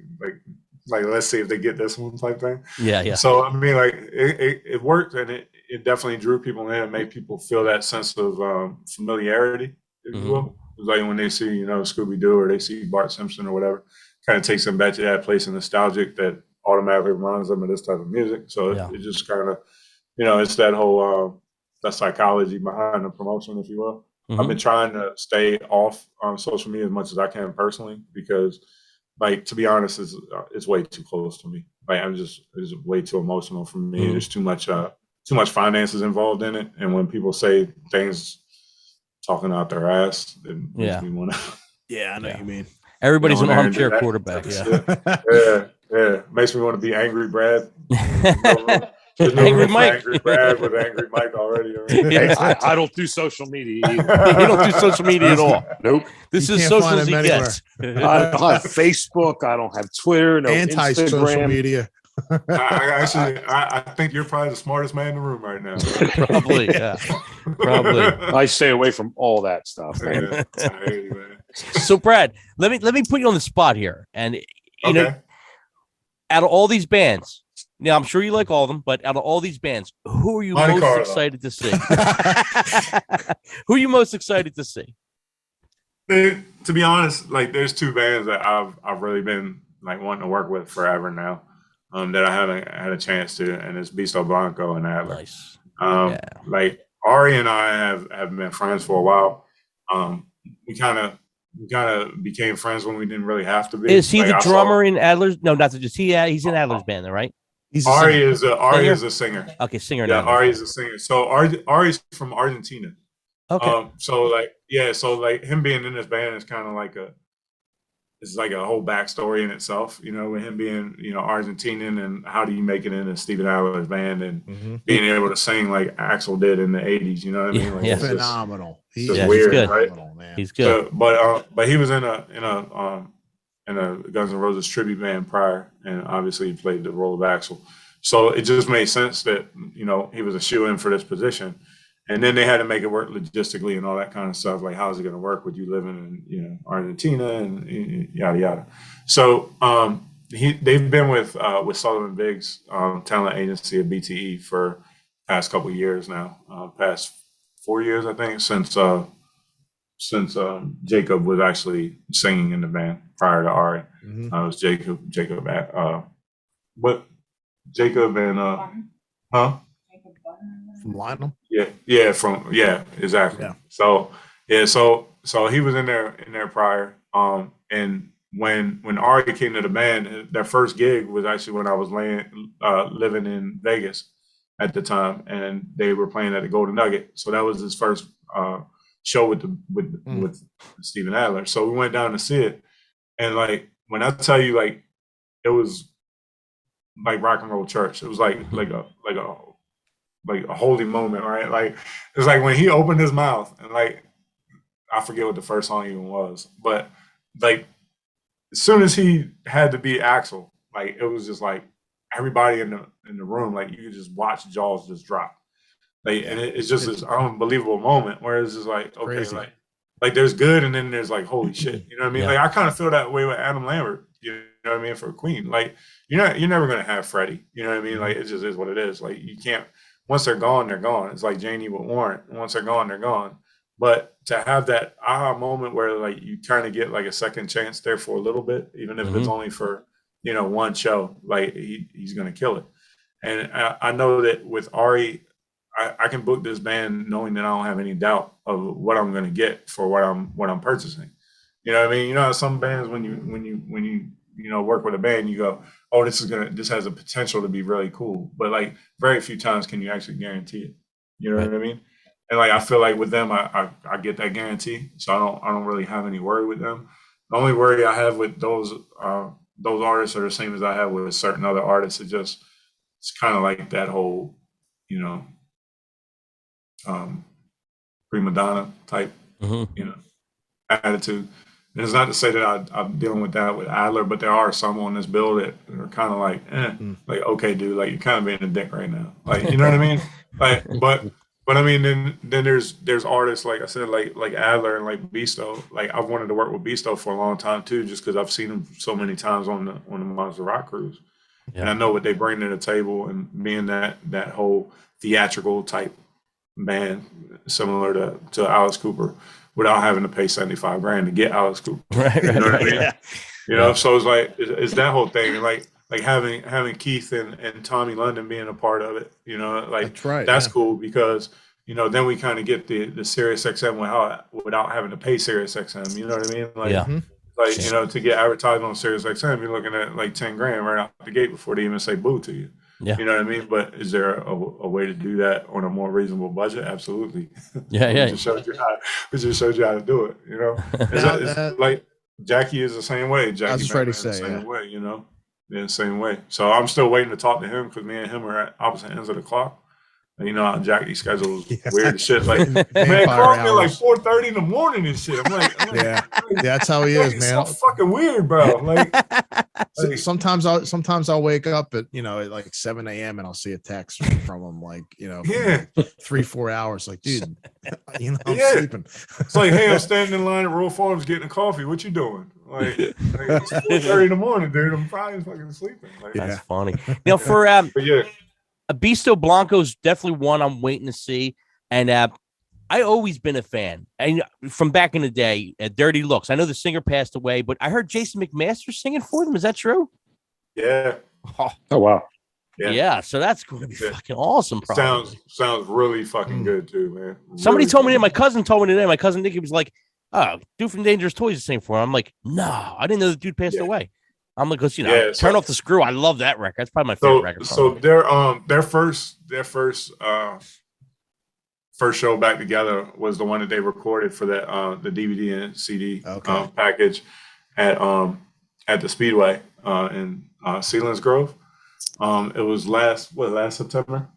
let's see if they get this one type thing. Yeah. So I mean, like it worked, and it definitely drew people in and made people feel that sense of familiarity, if you will. Like when they see Scooby-Doo or they see Bart Simpson or whatever, kind of takes them back to that place of nostalgic that automatically reminds them of this type of music. So it just kind of it's that whole that psychology behind the promotion, if you will. I've been trying to stay off social media as much as I can personally, because like, to be honest, it's way too close to me. Like it's way too emotional for me. There's too much finances involved in it. And when people say things talking out their ass. It makes Yeah. me want to. Yeah, I know Yeah. what you mean. Everybody's Get an on there and do armchair that quarterback. type of Yeah. shit. Yeah. Makes me want to be Angry Brad. There's no Angry room for Mike. Angry Brad with Angry Mike already. Hey, Yeah. I don't do social media either. You don't do social media at all. Nope. This You is can't social find as he him gets. I don't have Facebook. I don't have Twitter. No Anti-social Instagram. media. I think you're probably the smartest man in the room right now. Probably, yeah. Probably. I stay away from all that stuff, man. Yeah, I hear you, man. So, Brad, let me put you on the spot here, and you know, Okay. out of all these bands, now I'm sure you like all of them, but out of all these bands, who are you most Montecarlo. excited to see? Who are you most excited to see? To be honest, like there's two bands that I've really been like wanting to work with forever now, that I haven't had a chance to, and it's Bisto Blanco and Adler. Nice. Like Ari and I have been friends for a while. We kind of became friends when we didn't really have to be. Is he Like, the I saw- drummer in Adler's? No, not just he's in Adler's band, though, right? He's a Ari singer. is a singer. Okay, singer. Yeah, in Ari is a singer. So Ari's from Argentina. Okay. So like him being in this band is kind of like it's like a whole backstory in itself, you know, with him being, you know, Argentinian and how do you make it into Steven Adler's band and being able to sing like Axl did in the 80s, you know what I mean? Like, Yeah. it's just- Phenomenal. it's He's just weird, good. right? Phenomenal, man. He's good. So, but he was in a Guns N' Roses tribute band prior, and obviously he played the role of Axl. So it just made sense that, you know, he was a shoe-in for this position. And then they had to make it work logistically and all that kind of stuff. Like, how's it going to work with you living in, you know, Argentina and yada yada. So they've been with Sullivan Biggs talent agency at BTE for past couple of years now, past 4 years I think, since Jacob was actually singing in the band prior to Ari. It was Jacob, but Jacob and huh? From Lionel. Yeah, exactly. Yeah. So he was in there prior. And when Ari came to the band, their first gig was actually when I was living in Vegas at the time, and they were playing at the Golden Nugget. So that was his first show with Steven Adler. So we went down to see it, and like when I tell you, like it was like rock and roll church. It was like a holy moment, right? Like it's like when he opened his mouth and like I forget what the first song even was, but like as soon as he had to be Axl, like it was just like everybody in the room, like you could just watch jaws just drop. Like and it's just this unbelievable moment where it's just like okay, Crazy. like there's good and then there's like holy shit. You know what I mean? Yeah. Like I kind of feel that way with Adam Lambert, you know what I mean, for Queen. Like you're never gonna have Freddie. You know what I mean? Like it just is what it is. Like you can't once they're gone, they're gone. It's like Janie with Warren. Once they're gone, they're gone. But to have that aha moment where like you kind of get like a second chance there for a little bit, even if it's only for, you know, one show, like he's going to kill it. And I know that with Ari, I can book this band knowing that I don't have any doubt of what I'm going to get for what I'm purchasing. You know what I mean? You know how some bands when you know work with a band, you go, oh, this has a potential to be really cool. But like very few times can you actually guarantee it. You know what I mean? And like I feel like with them, I get that guarantee, so I don't really have any worry with them. The only worry I have with those artists are the same as I have with certain other artists. It's kind of like that whole, you know, prima donna type, you know, attitude. And it's not to say that I'm dealing with that with Adler, but there are some on this bill that are kind of like, like okay, dude, like you're kind of being a dick right now, like you know what I mean, like But I mean, then there's artists like I said, like Adler and like Bisto. Like I've wanted to work with Bisto for a long time too, just because I've seen him so many times on the Monster Rock cruise, and I know what they bring to the table. And being that whole theatrical type band, similar to Alice Cooper, without having to pay $75,000 to get Alice Cooper, Right. you know what I mean? Yeah. You know, so it's like it's that whole thing, and like having Keith and Tommy London being a part of it, you know, like That's right, that's yeah. cool because, you know, then we kind of get the Sirius XM without having to pay Sirius XM, you know what I mean? Like, like, you know, to get advertised on Sirius XM, you're looking at like $10,000 right out the gate before they even say boo to you. Yeah. You know what I mean? But is there a way to do that on a more reasonable budget? Absolutely. Yeah, yeah. We just showed you how to do it. You know, it's like Jackie is the same way. Jackie I was just ready to Batman is say, the same way. You know, yeah, same way. So I'm still waiting to talk to him because me and him are at opposite ends of the clock. And you know how Jackie's schedule is weird as shit. Like, man, call me at like 4:30 in the morning and shit. I'm like, yeah, that's how he is, man. So fucking weird, bro. Like, sometimes I'll wake up at at like 7 a.m. and I'll see a text from him, like 3-4 hours. Like, dude, I'm sleeping. It's like, hey, I'm standing in line at Royal Farms getting a coffee. What you doing? Like it's 4:30 in the morning, dude. I'm probably fucking sleeping. Like, that's funny. For but yeah. Bisto Blanco's definitely one I'm waiting to see, and I always been a fan, and from back in the day, Dirty Looks. I know the singer passed away, but I heard Jason McMaster singing for them. Is that true? Yeah. Oh wow. Yeah. So that's going to be fucking awesome. Probably. Sounds really fucking good too, man. Somebody really told me that. My cousin told me today. My cousin Nicky was like, "Oh, dude from Dangerous Toys is singing for him." I'm like, "No, I didn't know the dude passed away." I'm like, Turn Off the Screw. I love that record. That's probably my favorite record. So their first show back together was the one that they recorded for that the DVD and CD package at the Speedway in Sealands Grove. It was last September.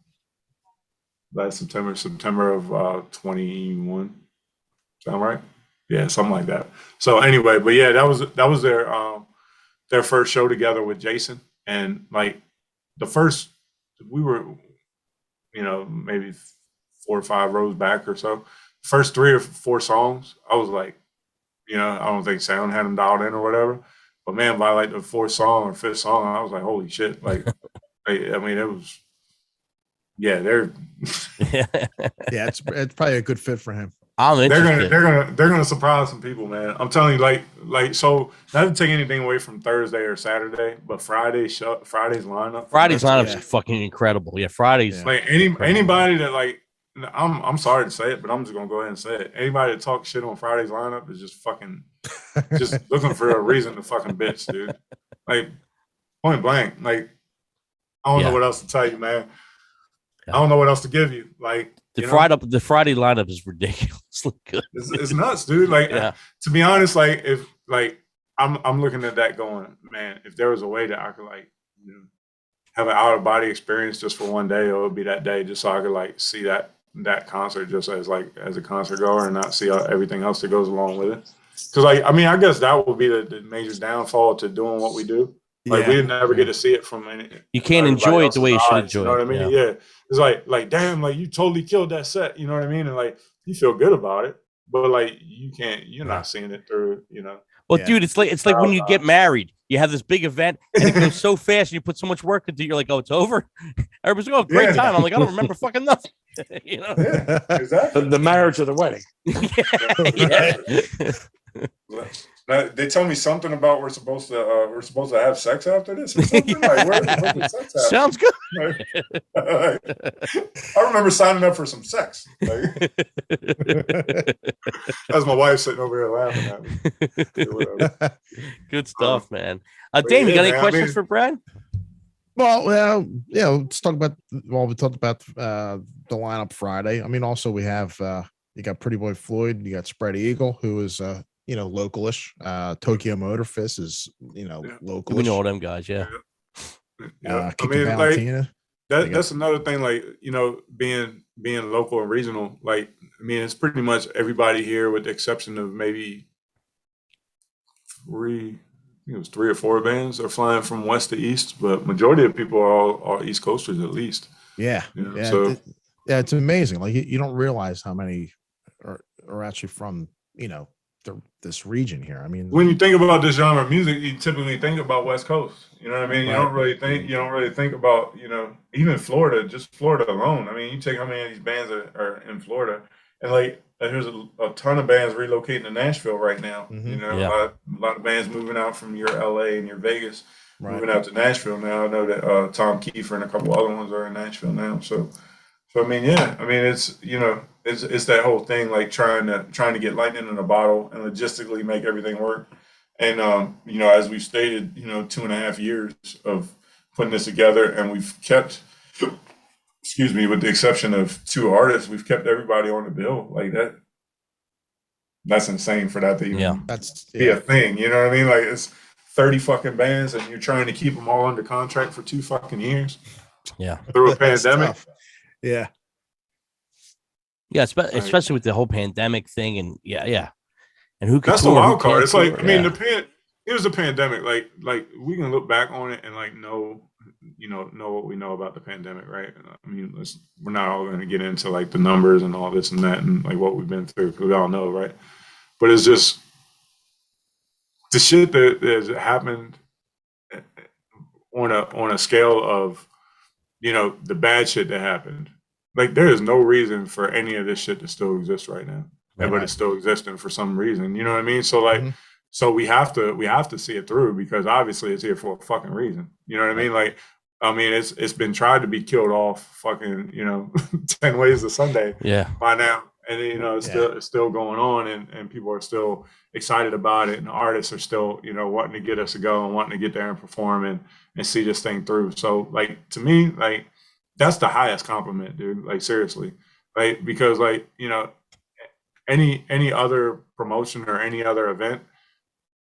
September of 21. Sound right? Yeah, something like that. So anyway, but yeah, that was their first show together with Jason, and like we were, maybe 4 or 5 rows back or so. First 3 or 4 songs, I was like, I don't think sound had them dialed in or whatever. But man, by like the 4th song or 5th song, I was like, holy shit! Like, I mean, it was, they're, it's probably a good fit for him. They're gonna surprise some people, man. I'm telling you, like so. Not to take anything away from Thursday or Saturday, but Friday's lineup is fucking incredible. Yeah, Friday's like anybody that like. I'm sorry to say it, but I'm just gonna go ahead and say it. Anybody that talks shit on Friday's lineup is just fucking just looking for a reason to fucking bitch, dude. Like point blank. Like I don't know what else to tell you, man. I don't know what else to give you. Like. The Friday lineup is ridiculously good. It's nuts, dude. Like to be honest, like if like I'm looking at that going, man, if there was a way that I could like have an out of body experience just for one day, it would be that day, just so I could like see that concert just as a concert goer and not see everything else that goes along with it. Because like I mean, I guess that would be the major downfall to doing what we do. Like we didn't ever get to see it from any. You can't enjoy it the way you should enjoy it. You know what I mean? Yeah. It's like damn, like you totally killed that set. You know what I mean? And like you feel good about it, but like you're not seeing it through. Well, dude, it's like when you get married, you have this big event and it goes so fast, and you put so much work into it. You're like, oh, it's over. Everybody's like, oh, great time. I'm like, I don't remember fucking nothing. Yeah, exactly. The marriage or the wedding. Now, they tell me something about we're supposed to have sex after this or something. Like, where's the sex after? Sounds good. I remember signing up for some sex. Like, that's my wife sitting over here laughing at me. Good stuff, man. Dave, you got any questions for Brad? Well, let's talk about. Well, we talked about the lineup Friday. I mean, also we have you got Pretty Boy Floyd, you got Spread Eagle, who is localish. Tokyo Motor Fist is localish. We know all them guys, yeah. I mean, like that's another thing. Like being local and regional. Like I mean, it's pretty much everybody here, with the exception of maybe 3 or 4 bands are flying from west to east, but majority of people are all East Coasters at least. Yeah, So it's amazing. Like you don't realize how many are actually from this region here. I mean, when you think about this genre of music, you typically think about West Coast. You know what I mean? You don't really think about even Florida, just Florida alone. I mean, you take how many of these bands are in Florida, and like there's a ton of bands relocating to Nashville right now. Mm-hmm. A lot of bands moving out from your LA and your Vegas, moving out to Nashville now. I know that Tom Kiefer and a couple other ones are in Nashville now. So I mean, it's it's that whole thing, like trying to get lightning in a bottle and logistically make everything work. And as we stated, 2.5 years of putting this together, and we've kept, excuse me, with the exception of 2 artists, we've kept everybody on the bill like that. That's insane for that to even be a thing. You know what I mean? Like, it's 30 fucking bands, and you're trying to keep them all under contract for 2 fucking years. Yeah. Through a pandemic. Tough. Yeah. Yeah, especially with the whole pandemic thing, and and who could that's tour, the wild card. It's tour, like, I mean, it was the pandemic. Like we can look back on it and like know what we know about the pandemic, right? I mean, we're not all going to get into like the numbers and all this and that and like what we've been through, because we all know, right? But it's just the shit that has happened on a scale of, the bad shit that happened. Like, there is no reason for any of this shit to still exist right now, but it's still existing for some reason. You know what I mean? So like, so we have to see it through, because obviously it's here for a fucking reason. You know what I mean? Like, I mean, it's been tried to be killed off fucking 10 ways to Sunday by now, and it's still going on, and people are still excited about it, and artists are still wanting to get us to go and wanting to get there and perform and see this thing through. So like, to me, like, that's the highest compliment, dude. Like, seriously, like, because like, any other promotion or any other event,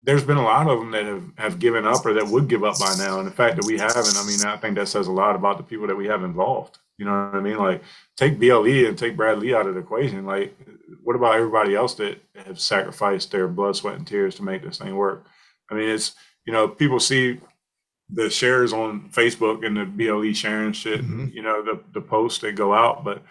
there's been a lot of them that have given up or that would give up by now. And the fact that we haven't, I mean, I think that says a lot about the people that we have involved. You know what I mean? Like, take BLE and take Brad Lee out of the equation. Like, what about everybody else that have sacrificed their blood, sweat, and tears to make this thing work? I mean, it's, people see the shares on Facebook and the BLE sharing shit, and, the posts that go out, but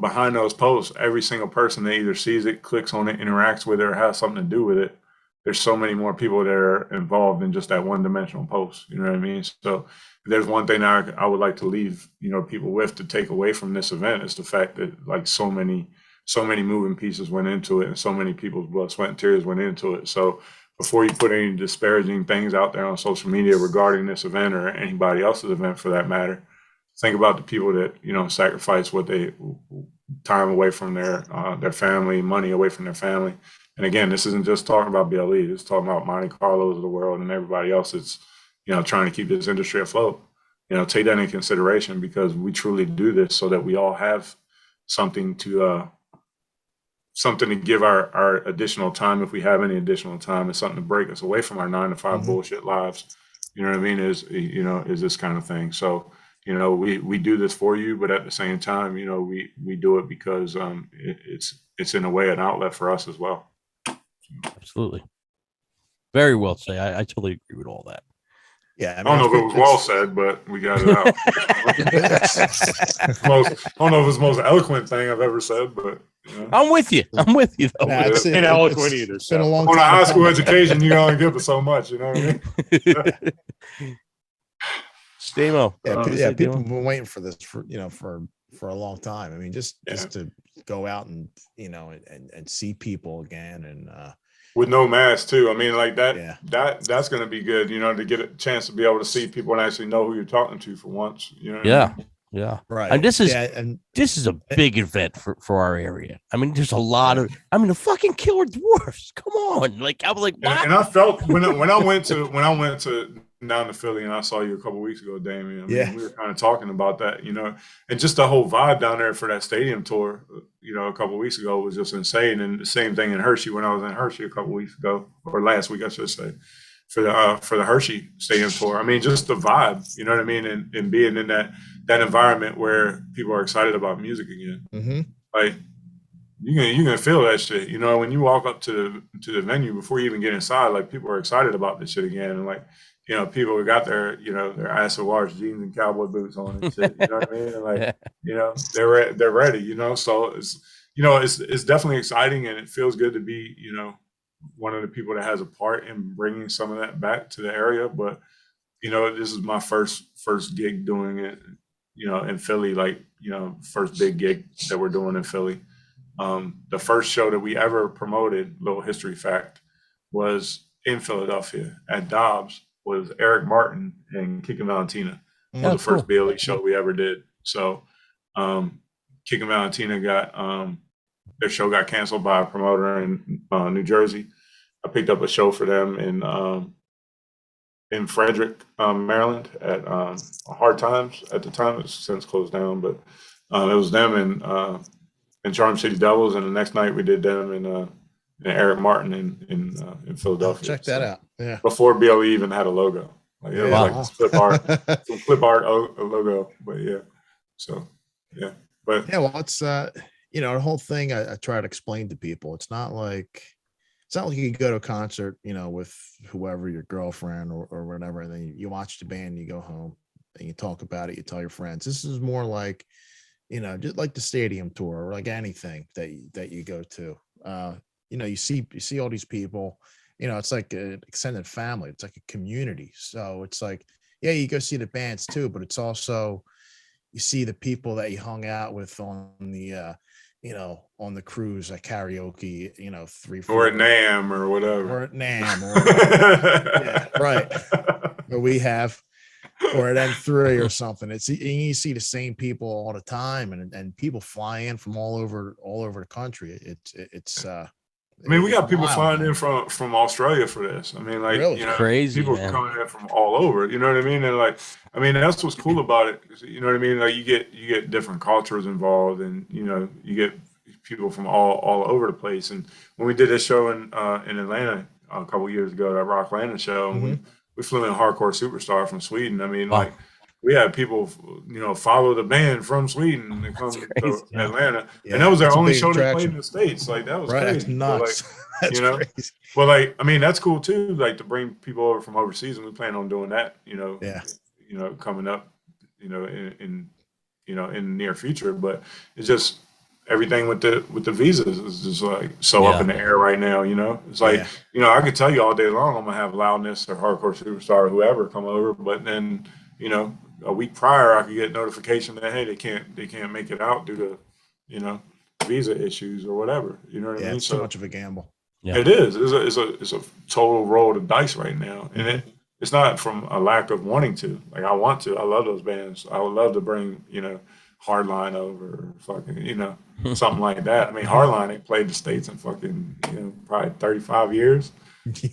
behind those posts, every single person that either sees it, clicks on it, interacts with it, or has something to do with it, there's so many more people that are involved in just that one-dimensional post. You know what I mean? So if there's one thing I would like to leave people with to take away from this event, is the fact that like so many moving pieces went into it, and so many people's blood, sweat, and tears went into it. So before you put any disparaging things out there on social media regarding this event or anybody else's event for that matter, think about the people that sacrifice what they time away from their family, money away from their family. And again, this isn't just talking about BLE. It's talking about Montecarlos of the world and everybody else that's trying to keep this industry afloat. Take that into consideration, because we truly do this so that we all have something to give our additional time, if we have any additional time. It's something to break us away from our 9-to-5 bullshit lives. You know what I mean? Is this kind of thing. So we do this for you, but at the same time, we do it because it's in a way an outlet for us as well. Absolutely. Very well said. I totally agree with all that. Yeah, I don't know if it was well said, but we got it out. I don't know if it's the most eloquent thing I've ever said, but I'm with you. I'm with you, though. Nah, it's ain't eloquent either. It's been a long on time. a high school education, you only give it so much. You know what I mean? Stamo. People have been waiting for this for a long time. I mean, just to go out and and see people again, and with no mask too. I mean, like that. That's going to be good. To get a chance to be able to see people and actually know who you're talking to for once. What I mean? Yeah. Right. And this is a big event for our area. I mean, there's a lot of. I mean, the fucking Killer Dwarfs. Come on, like I was like, what? And I felt when I went to down to Philly and I saw you a couple of weeks ago, Damien. I mean, we were kind of talking about that, and just the whole vibe down there for that stadium tour, a couple of weeks ago was just insane. And the same thing in Hershey when I was in Hershey a couple of weeks ago, or last week, I should say, for the Hershey stadium tour. I mean, just the vibe, you know what I mean, and being in that environment where people are excited about music again. Like you can feel that shit, when you walk up to the venue before you even get inside. Like, people are excited about this shit again, and like. People who got their acid wash jeans and cowboy boots on and shit. You know what I mean? And like, they're ready. So it's definitely exciting, and it feels good to be one of the people that has a part in bringing some of that back to the area. But this is my first gig doing it. In Philly, like first big gig that we're doing in Philly. The first show that we ever promoted, little history fact, was in Philadelphia at Dobbs. Was Eric Martin and Kick and Valentina. Was the first BLE show we ever did. So Kick and Valentina their show got canceled by a promoter in New Jersey. I picked up a show for them in in Frederick, Maryland at Hard Times. At the time, it's since closed down, but it was them in Charm City Devils, and the next night we did them in Eric Martin in Philadelphia. Check that out. Yeah. Before BLE even had a logo. Like it was Wow. like this clip art, some clip art logo. But yeah. So yeah. But yeah, well, it's you know, the whole thing I try to explain to people. It's not like you go to a concert, you know, with whoever, your girlfriend or whatever, and then you watch the band, you go home and you talk about it, you tell your friends. This is more like, you know, just like the stadium tour or like anything that you go to. You know, you see all these people, you know, it's like an extended family, it's like a community. So it's like, yeah, you go see the bands too, but it's also, you see the people that you hung out with on the you know, on the cruise at karaoke, you know, 3-4 or at NAM or whatever. or at NAM or yeah, right. Or we have, or at N3 or something. It's, you see the same people all the time, and people fly in from all over the country. It's I mean, we got people wild, flying man. in from Australia for this. I mean, like, Really? you know, Crazy, people man. coming in from all over. You know what I mean? And like, I mean, that's what's cool about it. You know what I mean? Like, you get different cultures involved, and you know, you get people from all over the place. And when we did this show in Atlanta a couple of years ago, that Rock Atlanta show, and we flew in Hardcore Superstar from Sweden. I mean, Wow. like, we had people, you know, follow the band from Sweden to come to Yeah. Atlanta, Yeah, and that was their it's a only big show they played attraction. in the States. Like, that was Right, crazy. that's But, nuts. like, That's you know, crazy. well, like, I mean, that's cool too. Like, to bring people over from overseas, and we plan on doing that. Yeah. Coming up, in the near future. But it's just everything with the visas is just like so up in the air right now. You know, it's like I could tell you all day long I'm gonna have Loudness or Hardcore Superstar or whoever come over, but then a week prior I could get notification that hey they can't make it out due to visa issues or whatever. You know what I mean? It's too much of a gamble. Yeah. It is. It's a total roll of the dice right now, and it's not from a lack of wanting to. Like, I want to. I love those bands. I would love to bring Hardline over, or fucking something like that. I mean, Hardline ain't played the States in fucking probably 35 years,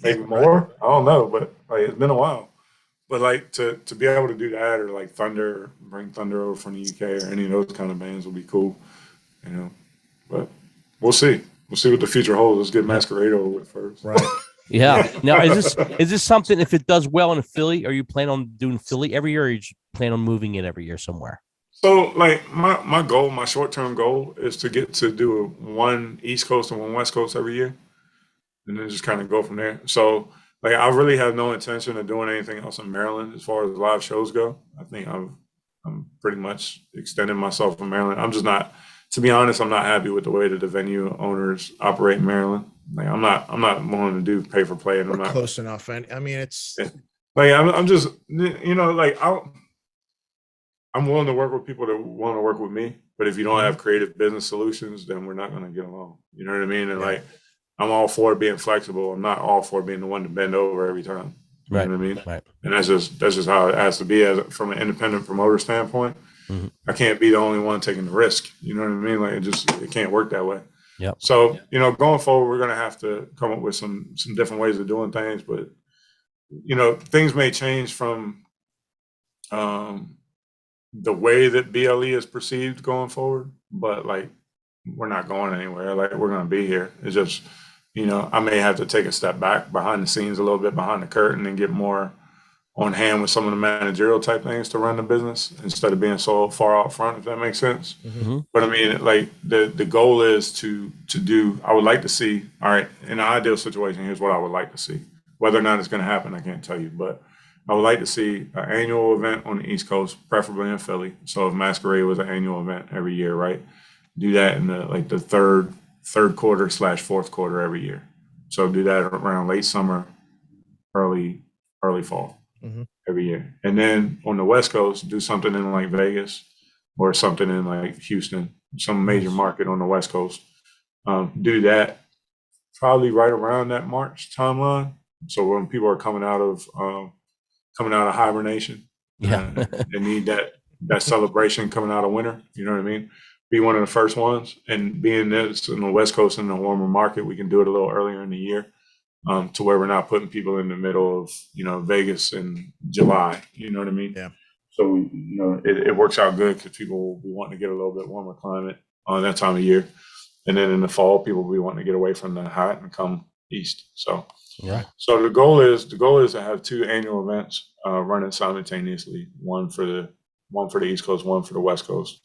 maybe more. I don't know, but like it's been a while. But like to be able to do that, or like Thunder, bring Thunder over from the UK, or any of those kind of bands would be cool. But we'll see. We'll see what the future holds. Let's get Masquerade over with first. Right. Yeah. Now, is this something, if it does well in Philly, are you planning on doing Philly every year, or you plan on moving it every year somewhere? So, like, my goal, my short-term goal is to get to do one East Coast and one West Coast every year, and then just kind of go from there. So, like, I really have no intention of doing anything else in Maryland as far as live shows go. I think I'm pretty much extending myself in Maryland. I'm just not. To be honest, I'm not happy with the way that the venue owners operate in Maryland. Like, I'm not willing to do pay for play, and I'm not close enough. And I mean, it's like I'm just like I'm willing to work with people that want to work with me. But if you don't have creative business solutions, then we're not going to get along. You know what I mean? And like, I'm all for being flexible. I'm not all for being the one to bend over every time. You know what I mean? Right. And that's just how it has to be from an independent promoter standpoint. Mm-hmm. I can't be the only one taking the risk. You know what I mean? Like, it can't work that way. Yeah. So, going forward, we're going to have to come up with some different ways of doing things, but things may change from the way that BLE is perceived going forward, but like, we're not going anywhere. Like, we're going to be here. It's just, I may have to take a step back behind the scenes, a little bit behind the curtain, and get more on hand with some of the managerial type things to run the business instead of being so far out front, if that makes sense. Mm-hmm. But I mean, like, the goal is to do, I would like to see, all right, in an ideal situation, here's what I would like to see. Whether or not it's going to happen, I can't tell you, but I would like to see an annual event on the East Coast, preferably in Philly. So if Masquerade was an annual event every year, right? Do that in the third quarter / fourth quarter every year. So do that around late summer, early fall. Every year. And then on the West Coast, do something in like Vegas or something in like Houston, some major market on the West Coast. Do that probably right around that March timeline. So when people are coming out of hibernation, they need that celebration coming out of winter. You know what I mean? Be one of the first ones, and being this in the West Coast in the warmer market, we can do it a little earlier in the year. to where we're not putting people in the middle of, Vegas in July. You know what I mean? Yeah. So, it works out good because people will be wanting to get a little bit warmer climate on that time of year. And then in the fall, people will be wanting to get away from the hot and come east. So, Right. so the goal is to have 2 annual events running simultaneously, one for the East Coast, one for the West Coast.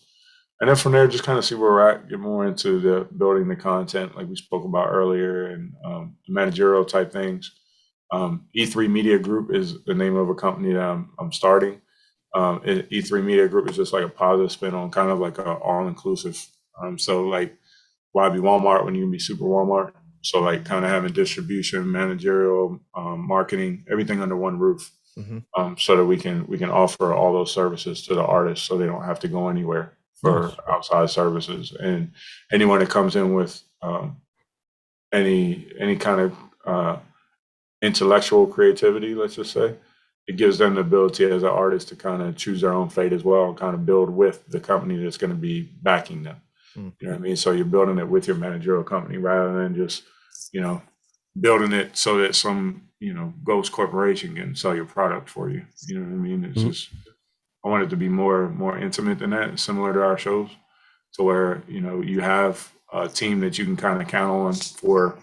And then from there, just kind of see where we're at, get more into the building the content like we spoke about earlier, and the managerial type things. E3 Media Group is the name of a company that I'm starting. E3 Media Group is just like a positive spin on kind of like a all-inclusive. So like, why be Walmart when you can be super Walmart? So like kind of having distribution, managerial, marketing, everything under one roof, so that we can offer all those services to the artists, so they don't have to go anywhere for outside services. And anyone that comes in with any kind of intellectual creativity, let's just say, it gives them the ability as an artist to kind of choose their own fate as well, and kind of build with the company that's going to be backing them. You know what I mean? So you're building it with your managerial company rather than just, building it so that some, ghost corporation can sell your product for you. You know what I mean? It's just, I want it to be more intimate than that, similar to our shows, to where, you have a team that you can kind of count on for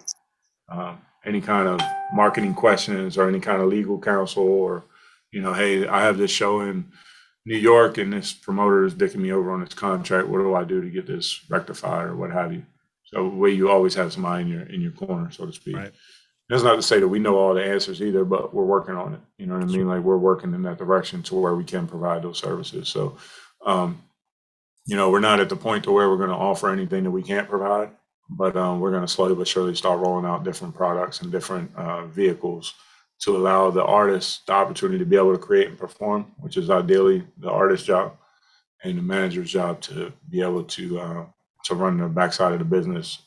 any kind of marketing questions or any kind of legal counsel, or, hey, I have this show in New York and this promoter is dicking me over on this contract. What do I do to get this rectified, or what have you? So where you always have somebody in your corner, so to speak. Right. That's not to say that we know all the answers either, but we're working on it. You know what I mean? Like, we're working in that direction to where we can provide those services. So, we're not at the point to where we're going to offer anything that we can't provide, but we're going to slowly but surely start rolling out different products and different vehicles to allow the artists the opportunity to be able to create and perform, which is ideally the artist's job, and the manager's job to be able to run the backside of the business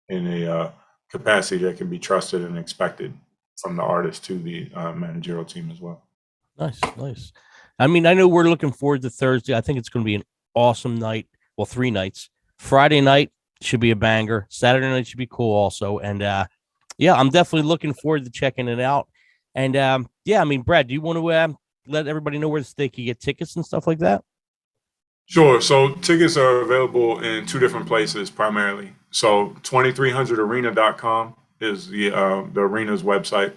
in a capacity that can be trusted and expected from the artist to the managerial team as well. Nice. I mean, I know we're looking forward to Thursday. I think it's going to be an awesome night. Well, 3 nights. Friday night should be a banger. Saturday night should be cool also. And I'm definitely looking forward to checking it out. And I mean, Brad, do you want to let everybody know where they can get tickets and stuff like that? Sure. So tickets are available in 2 different places primarily. So 2300arena.com is the arena's website,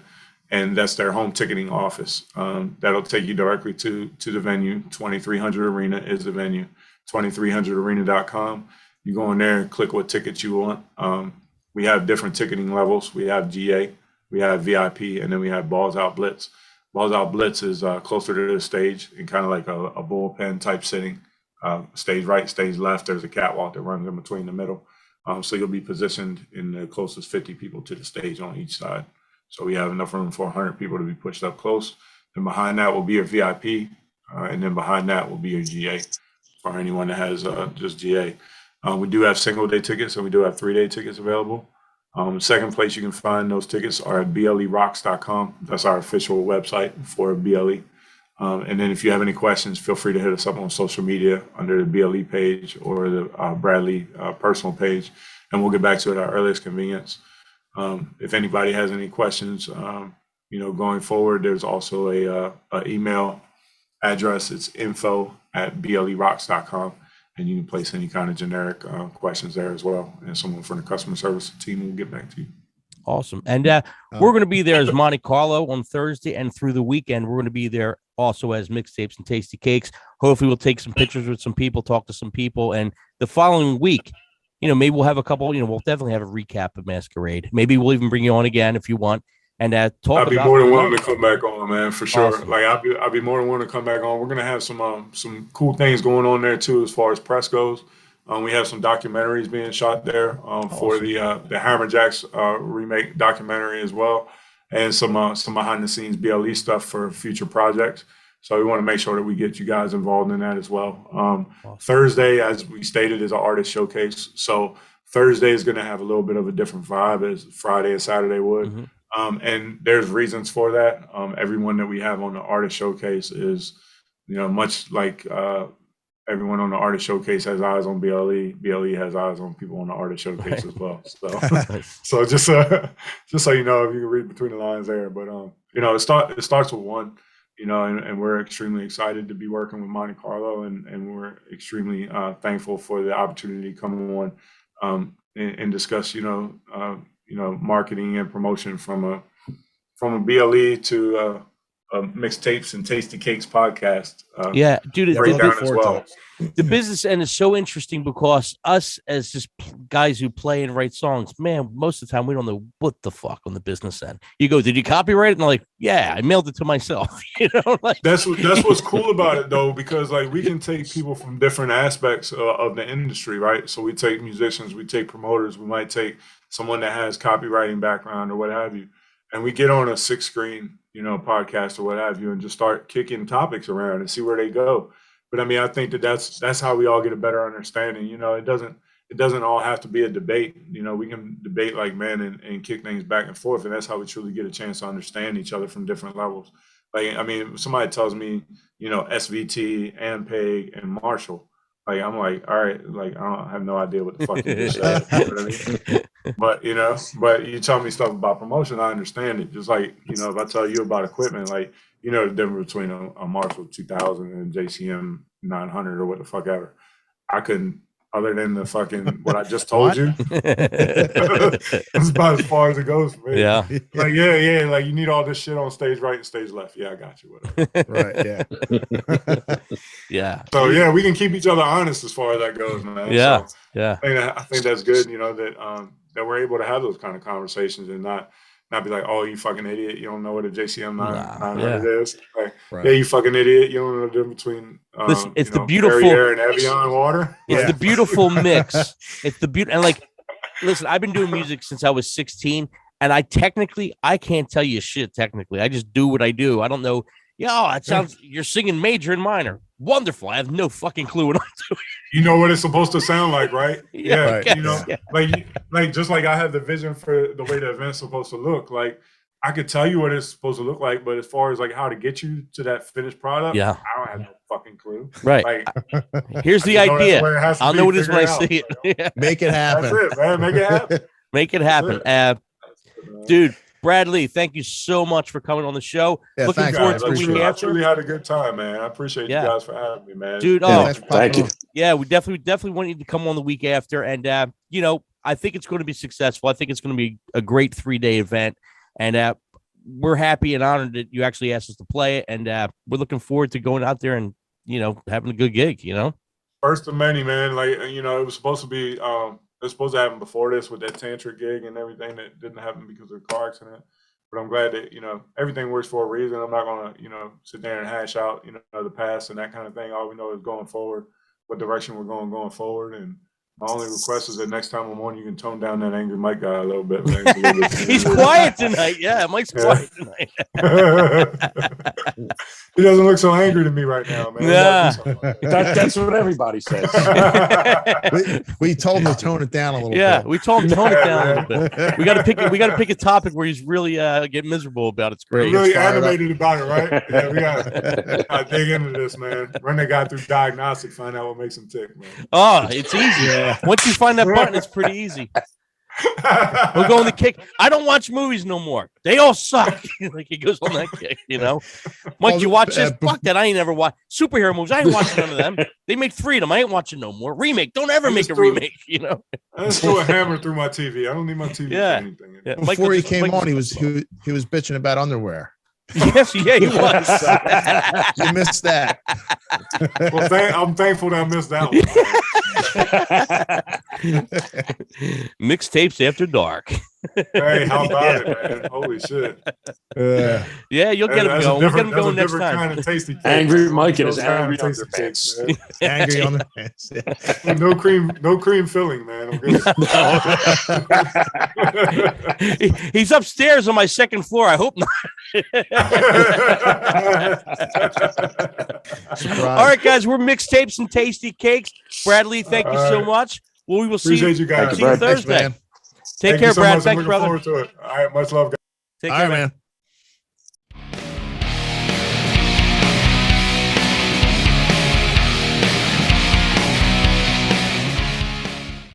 and that's their home ticketing office. That'll take you directly to the venue. 2300 Arena is the venue. 2300arena.com. You go in there and click what tickets you want. We have different ticketing levels. We have GA, we have VIP, and then we have Balls Out Blitz. Balls Out Blitz is closer to the stage and kind of like a bullpen type sitting. Stage right, stage left. There's a catwalk that runs in between the middle. So you'll be positioned in the closest 50 people to the stage on each side. So we have enough room for 100 people to be pushed up close. And behind that will be your VIP. And then behind that will be your GA for anyone that has just GA. We do have single day tickets, and we do have 3-day tickets available. Second place you can find those tickets are at BLERocks.com. That's our official website for BLE. And then if you have any questions, feel free to hit us up on social media under the BLE page or the Bradley personal page, and we'll get back to it at our earliest convenience. If anybody has any questions, going forward, there's also a email address. It's info@BLERocks.com, and you can place any kind of generic questions there as well, and someone from the customer service team will get back to you. Awesome. And we're going to be there as Montecarlo on Thursday, and through the weekend, we're going to be there also as Mixtapes and Tasty Cakes. Hopefully we'll take some pictures with some people, talk to some people. And the following week, maybe we'll have a couple, we'll definitely have a recap of Masquerade. Maybe we'll even bring you on again if you want. And talk I'd be about more than willing to come back on, man, for sure. Awesome. Like I'd be more than willing to come back on. We're going to have some cool things going on there too, as far as press goes. We have some documentaries being shot there for the Hammerjacks remake documentary as well, and some behind the scenes BLE stuff for future projects. So we want to make sure that we get you guys involved in that as well. Awesome. Thursday, as we stated, is an artist showcase. So Thursday is going to have a little bit of a different vibe as Friday and Saturday would. Mm-hmm. And there's reasons for that. Everyone that we have on the artist showcase is, much like everyone on the Artist Showcase has eyes on BLE. BLE has eyes on people on the Artist Showcase as well. So, so just so you know, if you can read between the lines there. But it starts with one, and we're extremely excited to be working with Montecarlo, and we're extremely thankful for the opportunity to come on and discuss, marketing and promotion from a BLE to Mixtapes and Tasty Cakes podcast. Yeah, dude, breakdown as well. The business end is so interesting because us as just guys who play and write songs, man, most of the time we don't know what the fuck on the business end. You go, did you copyright it? And they're like, yeah, I mailed it to myself. That's what's cool about it though, because like we can take people from different aspects of the industry, right? So we take musicians, we take promoters, we might take someone that has copywriting background or what have you, and we get on a 6-screen, podcast or what have you, and just start kicking topics around and see where they go. But I mean, I think that's how we all get a better understanding. It doesn't all have to be a debate. We can debate like men and kick things back and forth, and that's how we truly get a chance to understand each other from different levels. Like, I mean, if somebody tells me, SVT, Ampeg, and Marshall, like I'm like, all right, like I have no idea what the fuck you just said. You know what I mean? But you tell me stuff about promotion, I understand it. Just like, if I tell you about equipment, like, the difference between a Marshall 2000 and a JCM 900 or what the fuck ever. I couldn't, other than the fucking what I just told you. That's about as far as it goes for me. Yeah. Like, yeah. Like, you need all this shit on stage right and stage left. Yeah, I got you. Whatever. Right. Yeah. Yeah. So yeah, we can keep each other honest as far as that goes, man. Yeah. So, yeah. I think that's good. That we're able to have those kind of conversations and not be like, oh, you fucking idiot, you don't know what a JCM 900 is. Like, yeah, you fucking idiot, you don't know the difference between listen, it's the beautiful Perrier and Evian water. It's the beautiful mix. It's the beauty, and like, listen, I've been doing music since I was 16, and I can't tell you shit technically. I just do what I do. I don't know. It sounds you're singing major and minor. Wonderful. I have no fucking clue what I'm doing. You know what it's supposed to sound like, right? Yeah. Right. Like just like I have the vision for the way the event's supposed to look. Like I could tell you what it's supposed to look like, but as far as like how to get you to that finished product, I don't have no fucking clue. Right. Like, here's the idea. I'll know what it is when I see it. Make it happen. That's it, man. Make it happen. Make it happen. Dude. Bradley, thank you so much for coming on the show. Yeah, looking forward to the week I after. truly had a good time, man. I appreciate you guys for having me, man. Dude, thank you. Yeah, we definitely want you to come on the week after. And, I think it's going to be successful. I think it's going to be a great 3-day event. And we're happy and honored that you actually asked us to play it. And we're looking forward to going out there and, having a good gig, First of many, man. Like, it was supposed to be it was supposed to happen before this with that Tantra gig and everything that didn't happen because of the car accident. But I'm glad that, everything works for a reason. I'm not going to, sit there and hash out, the past and that kind of thing. All we know is going forward, what direction we're going forward. And my only request is that next time I'm on, you can tone down that angry Mike guy a little bit. Man. He's quiet tonight. Yeah, Mike's quiet tonight. He doesn't look so angry to me right now, man. Yeah. That's what everybody says. we told him to tone it down a little bit. Yeah, we told him to tone it down a little bit. We got to pick a topic where he's really getting miserable about it. It's great. We're really animated about it, right? Yeah, we got to dig into this, man. Run that guy through diagnostic, find out what makes him tick, man. Oh, it's easy. Once you find that button, it's pretty easy. We'll go on the kick. I don't watch movies no more. They all suck. Like he goes on that kick, Mike, you watch this? Fuck that. I ain't ever watch superhero movies. I ain't watching none of them. They make 3 of them. I ain't watching no more. Remake. Don't ever make a remake, I just threw a hammer through my TV. I don't need my TV for anything. Yeah. Before he came on, he was bitching about underwear. Yes, he was. You missed that. Well, I'm thankful that I missed that one. Mixtapes after dark. Hey, how about it, man? Holy shit. Yeah, you'll get him going. We'll get him going next time. Kind of tasty Angry Mike and his angry underpants. Angry underpants. No cream filling, man. He's upstairs on my second floor. I hope not. All right, guys, we're Mixtapes and Tasty Cakes. Bradley, thank you so much. Well, we will see you guys. See you Thursday. Thanks, Take care, Brad. Thanks, so brother. All right, much love, guys. Take care, man.